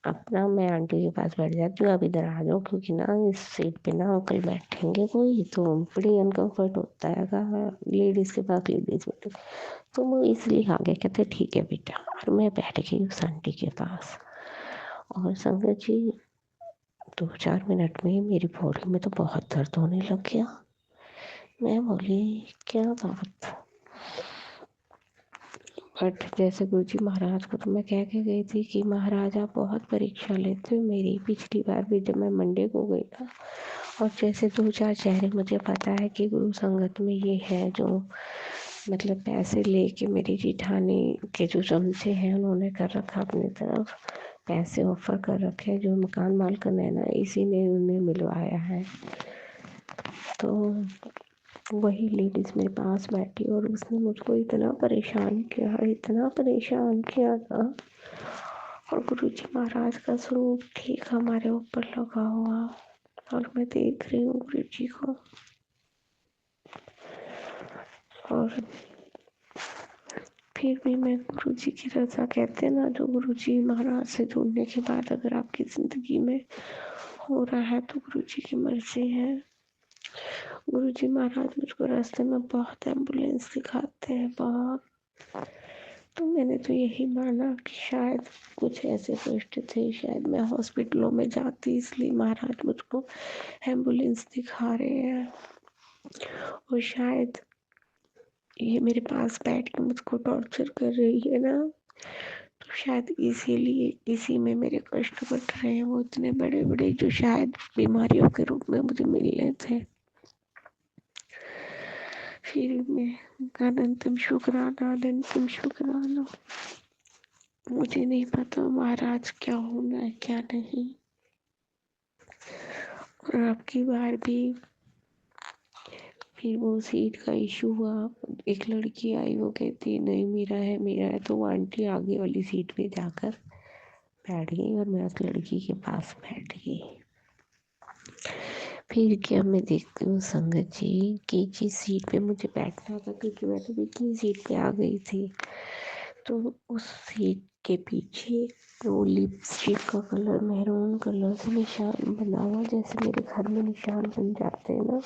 अपना मैं आंटी के पास बैठ जाती हूँ, आप इधर आ जाओ, क्योंकि ना इस सीट पे ना अंकल बैठेंगे कोई, तो बड़ी अनकम्फर्ट होता है कहा लेडीज़ के पास लेडीज़ बैठे। तो वो इसलिए आ गए, कहते ठीक है बेटा। और मैं बैठ गई उस आंटी के पास, और संगत जी 2-4 मिनट में मेरी बॉडी में तो बहुत दर्द होने लग गया। मैं बोली क्या बात। बट जैसे गुरुजी महाराज को तो मैं कह के गई थी कि महाराज आप बहुत परीक्षा लेते हो मेरी। पिछली बार भी जब मैं मंडे को गई था, और जैसे 2-4 चेहरे मुझे पता है कि गुरु संगत में ये है जो मतलब पैसे लेके मेरी जेठानी के जो चमचे हैं उन्होंने कर रखा अपनी तरफ, पैसे ऑफर कर रखे हैं। जो मकान मालकिन है ना, इसी ने उन्हें मिलवाया है। तो वही लेडीज़ मेरे पास बैठी, और उसने मुझको इतना परेशान किया था। और गुरुजी महाराज का स्वरूप ठीक हमारे ऊपर लगा हुआ, और मैं देख रही हूँ गुरुजी को। और फिर भी मैं गुरुजी की रज़ा, कहते हैं ना जो गुरुजी महाराज से जुड़ने के बाद अगर आपकी ज़िंदगी में हो रहा है तो गुरुजी की मर्जी है। गुरुजी महाराज मुझको रास्ते में बहुत एम्बुलेंस दिखाते हैं, बहुत। तो मैं मैंने तो यही माना कि शायद कुछ ऐसे कष्ट थे, शायद मैं हॉस्पिटलों में जाती इसलिए महाराज मुझको एम्बुलेंस दिखा रहे हैं, और शायद ये मेरे पास बैठ के मुझको टॉर्चर कर रही है ना, तो शायद इसीलिए इसी में मेरे कष्ट बढ़ रहे हैं, वो इतने बड़े बड़े जो शायद बीमारियों के रूप में मुझे मिलने थे। फिर मैं अनंतम शुक्राना, अनंतम शुक्राना। मुझे नहीं पता महाराज क्या होना है क्या नहीं, और आपकी बार भी फिर वो सीट का इशू हुआ, एक लड़की आई, वो कहती नहीं मेरा है, तो वो आंटी आगे वाली सीट पे जाकर बैठ गई और मैं उस लड़की के पास बैठ गई। फिर क्या मैं देखती हूँ संगत जी कि जिस सीट पे मुझे बैठना था, क्योंकि मैं तो पिछली सीट पे आ गई थी, तो उस सीट के पीछे वो लिपस्टिक का कलर मैरून कलर से निशान बना हुआ, जैसे मेरे घर में निशान बन जाते हैं ना,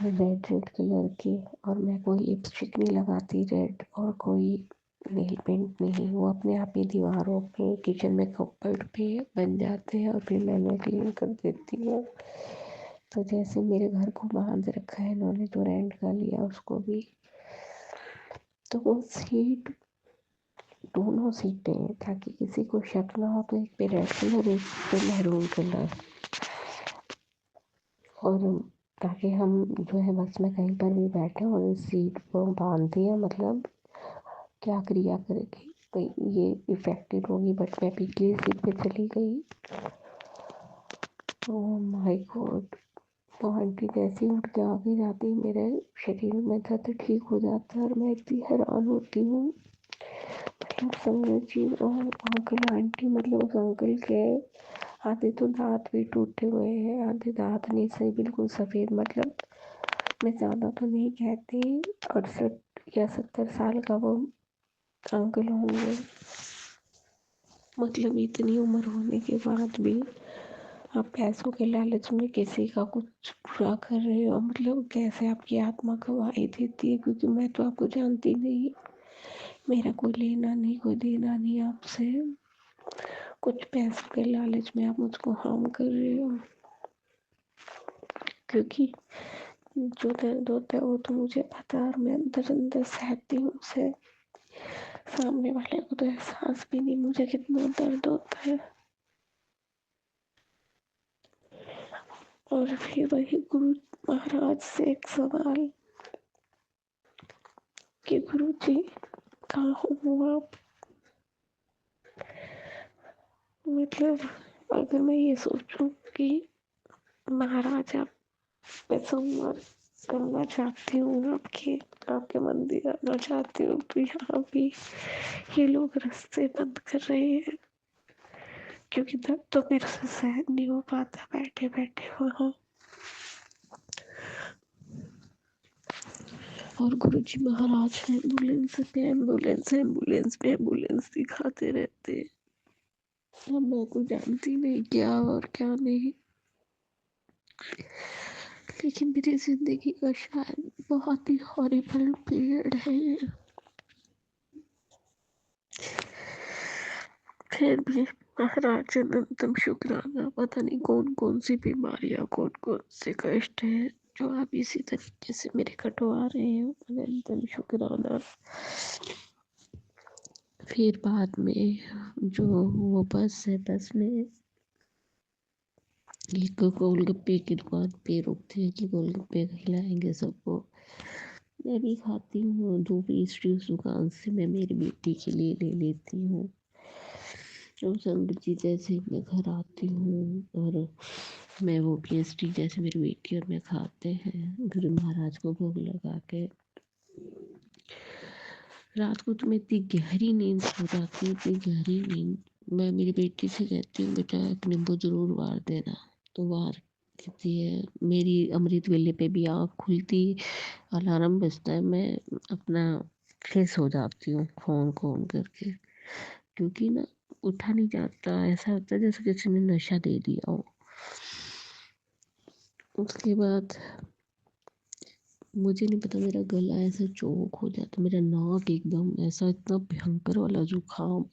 रेड कलर के। और मैं कोई लिपस्टिक नहीं लगाती रेड, और कोई नेल पेंट नहीं, वो अपने आप ही दीवारों पे, किचन में कपबोर्ड पे बन जाते हैं और फिर मैं क्लीन कर देती हूँ। तो जैसे मेरे घर को बांध रखा है इन्होंने, जो रेंट का लिया उसको भी, तो वो सीट, दोनों सीटें, ताकि किसी को शक ना हो, तो एक पे रेड कलर एक पे मैरून कलर, और ताकि हम जो है बस में कहीं पर भी बैठे और इस सीट को बांध दिया, मतलब क्या क्रिया करेगी कहीं ये इफेक्टेड होगी, बट मैं पिछली सीट पे चली गई। ओह माय गॉड, वो आंटी जैसे ही उठ के आगे जाती, मेरे शरीर में दर्द ठीक हो जाता है, और मैं इतनी हैरान होती हूँ। मतलब संगत जी और अंकल आंटी, मतलब उस अंकल के आधे तो दांत भी टूटे हुए हैं, आधे दांत नहीं सही, बिल्कुल सफ़ेद, मतलब मैं ज़्यादा तो नहीं कहती, 68 या 70 साल का वो अंकल होंगे। मतलब इतनी उम्र होने के बाद भी आप पैसों के लालच में किसी का कुछ बुरा कर रहे हो, मतलब कैसे आपकी आत्मा गवाही देती है, क्योंकि मैं तो आपको जानती नहीं, मेरा कोई लेना नहीं कोई देना नहीं आपसे, कुछ पैसों के लालच में आप मुझको हार्म कर रहे हो, क्योंकि जो दर्द होता है वो तो मुझे पता है, और मैं अंदर अंदर सहती हूँ उसे, सामने वाले को तो एहसास भी नहीं मुझे कितना दर्द होता है। और फिर वही गुरु महाराज से एक सवाल कि गुरु जी कहाँ हो आप, मतलब अगर मैं ये सोचूं कि महाराज आप मैं संवाद करना चाहती हूँ, आपके मंदिर आना चाहती हूँ, तो यहाँ भी ये लोग रास्ते बंद कर रहे हैं, क्योंकि तब तो मेरे से सहन नहीं हो पाता बैठे बैठे वहाँ। और गुरुजी महाराज एम्बुलेंस दिखाते रहते हैं। अब मैं तो जानती नहीं क्या और क्या नहीं, लेकिन मेरी जिंदगी का शायद बहुत ही हॉरिबल पीरियड है ये। फिर भी महाराज अनंतम शुक्राना, पता नहीं कौन कौन सी बीमारियां, कौन कौन से कष्ट हैं जो आप इसी तरीके से मेरे कटवा रहे हैं, अनंतम शुक्राना। फिर बाद में जो वो बस है, बस में एक गोलगप्पे की दुकान पे रुकते हैं कि गोलगप्पे खिलाएंगे सबको, मैं भी खाती हूँ, जो पेस्ट्री उस दुकान से मैं मेरी बेटी के लिए ले लेती हूँ। और संगत जी जैसे मैं घर आती हूँ और मैं वो पेस्ट्री जैसे मेरी बेटी और मैं खाते हैं गुरु महाराज को भोग लगा के, रात को तो मैं इतनी गहरी नींद सो जाती हूँ, इतनी गहरी नींद, मैं मेरी बेटी से कहती हूँ बेटा एक नींबू जरूर वार देना, तो वार देती है। मेरी अमृत वेले पे भी आँख खुलती, अलार्म बजता है, मैं अपना फ्रेश हो जाती हूँ फ़ोन ऑन करके, क्योंकि ना उठा नहीं जाता, ऐसा होता है जैसे किसी ने नशा दे दिया हो। उसके बाद मुझे नहीं पता मेरा गला ऐसा चोक हो जाता, मेरा नाक एकदम ऐसा इतना भयंकर वाला जुकाम।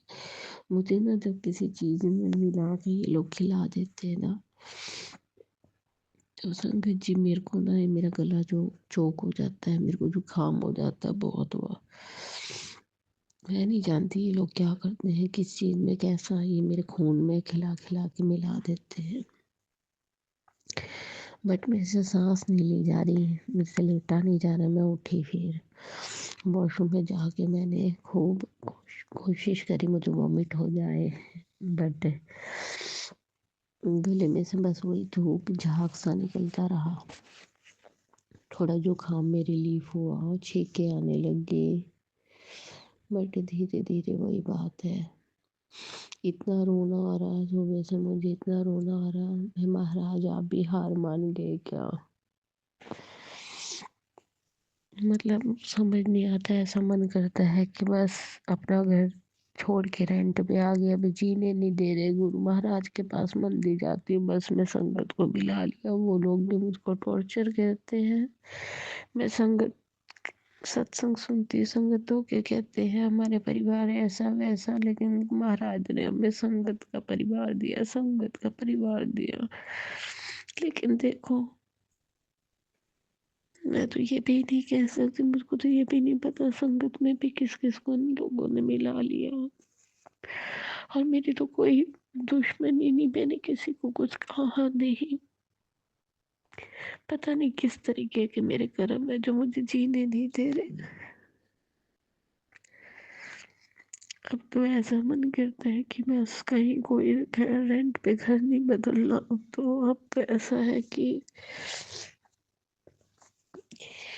मुझे ना जब किसी चीज़ में मिला के ये लोग खिला देते हैं ना, तो संगत जी मेरे को ना ये मेरा गला जो चोक हो जाता है, मेरे को जुकाम हो जाता है बहुत हुआ। मैं नहीं जानती ये लोग क्या करते हैं, किस चीज़ में कैसा ये मेरे खून में खिला खिला के मिला देते हैं। बट मेरे से सांस नहीं ली जा रही, मेरे से लेटा नहीं जा रहा। मैं उठी, फिर वॉशरूम में जाके मैंने खूब कोशिश करी मुझे वॉमिट हो जाए, बट गले में से बस वही धूप झाग सा निकलता रहा। थोड़ा जुकाम में रिलीफ हुआ, छींके आने लगे, बट धीरे धीरे वही बात है। इतना रोना आ रहा है सुबह से, मुझे इतना रोना आ रहा है। महाराज आप भी हार मान गए क्या? मतलब समझ नहीं आता, ऐसा मन करता है कि बस अपना घर छोड़ के रेंट पे आ गया, अभी जीने नहीं दे रहे। गुरु महाराज के पास मंदिर जाती हूँ, बस मैं संगत को मिला लिया, वो लोग भी मुझको टॉर्चर करते हैं। मैं संगत सत्संग सुनती, संगतों के कहते हैं हमारे परिवार है ऐसा वैसा, लेकिन महाराज ने हमें संगत का परिवार दिया, संगत का परिवार दिया। लेकिन देखो, मैं तो ये भी नहीं कह सकती, मुझको तो ये भी नहीं पता संगत में भी किस किस को इन लोगों ने मिला लिया। और मेरी तो कोई दुश्मनी नहीं, मैंने किसी को कुछ कहा नहीं। पता नहीं किस तरीके के मेरे कर्म है जो मुझे जीने नहीं दे रहे। अब तो ऐसा मन करता है कि बस कहीं कोई रेंट पे घर नहीं बदलना। तो अब तो ऐसा है कि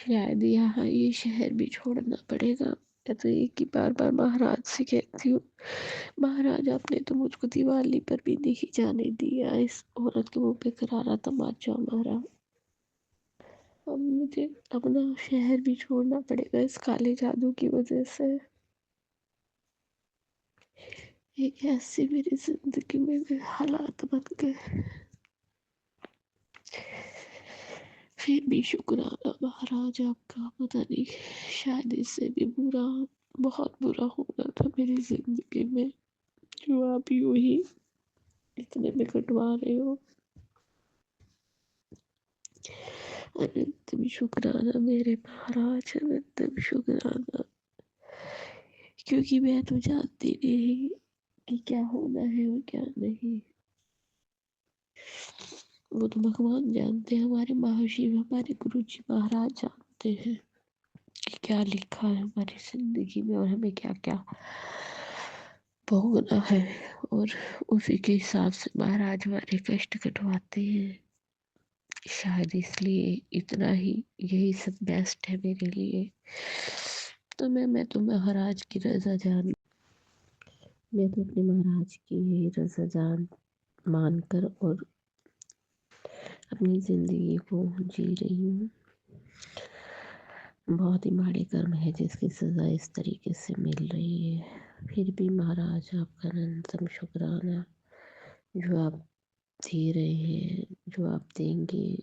शायद यहाँ ये शहर भी छोड़ना पड़ेगा। मैं तो एक ही बार बार महाराज से कहती हूँ, महाराज आपने तो मुझको दिवाली पर भी नहीं जाने दिया, इस औरत के मुंह पे करारा तमाचा मारा। अब मुझे अपना शहर भी छोड़ना पड़ेगा इस काले जादू की वजह से। एक ऐसी मेरी जिंदगी में हालात बन गए। फिर भी शुक्राना महाराज आपका, पता नहीं शायद इससे भी बुरा, बहुत बुरा होना था मेरी जिंदगी में, जो आप यूं ही इतने में कटवा रहे हो। अनंतम शुक्राना मेरे महाराज, अनंतम शुक्राना, क्योंकि मैं तो जानती नहीं कि क्या होना है और क्या नहीं। वो तो भगवान जानते हैं, हमारे महाशिव हमारे गुरु जी महाराज जानते हैं कि क्या लिखा है हमारी जिंदगी में और हमें क्या क्या भोगना है, और उसी के हिसाब से महाराज हमारे कष्ट कटवाते हैं। शायद इसलिए इतना ही, यही सब बेस्ट है मेरे लिए। तो मैं तो महाराज की रजा जान, मैं तो अपने महाराज की यही रजा जान मानकर और अपनी जिंदगी को जी रही हूँ। बहुत ही माड़े कर्म है जिसकी सजा इस तरीके से मिल रही है। फिर भी महाराज आपका अनंतम शुक्राना, जो आप दे रहे हैं, जो आप देंगे,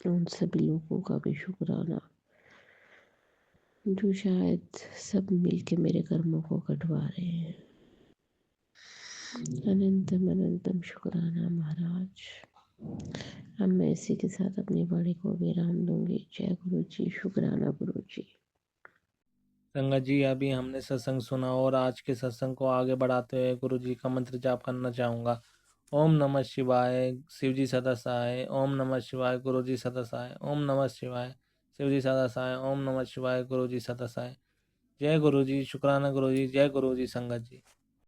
उन सभी लोगों का भी शुक्राना जो शायद सब मिलके मेरे कर्मों को कटवा रहे हैं। अनंतम अनंतम शुक्राना महाराज। अब मैं इसी के साथ अपनी वाणी को विराम दूंगी। जय गुरु जी, शुक्राना गुरु जी। संगत जी, अभी हमने सत्संग सुना और आज के सत्संग को आगे बढ़ाते हुए गुरु जी का मंत्र जाप करना चाहूँगा। ओम नमः शिवाय, शिव जी सदा सहाय। ओम नमः शिवाय, गुरु जी सदा सहाय। ओम नमः शिवाय, शिव जी सदा सहाय। ओम नमः शिवाय, गुरु जी सदा सहाय। जय गुरु जी, शुक्राना गुरु जी, जय गुरु जी संगत जी।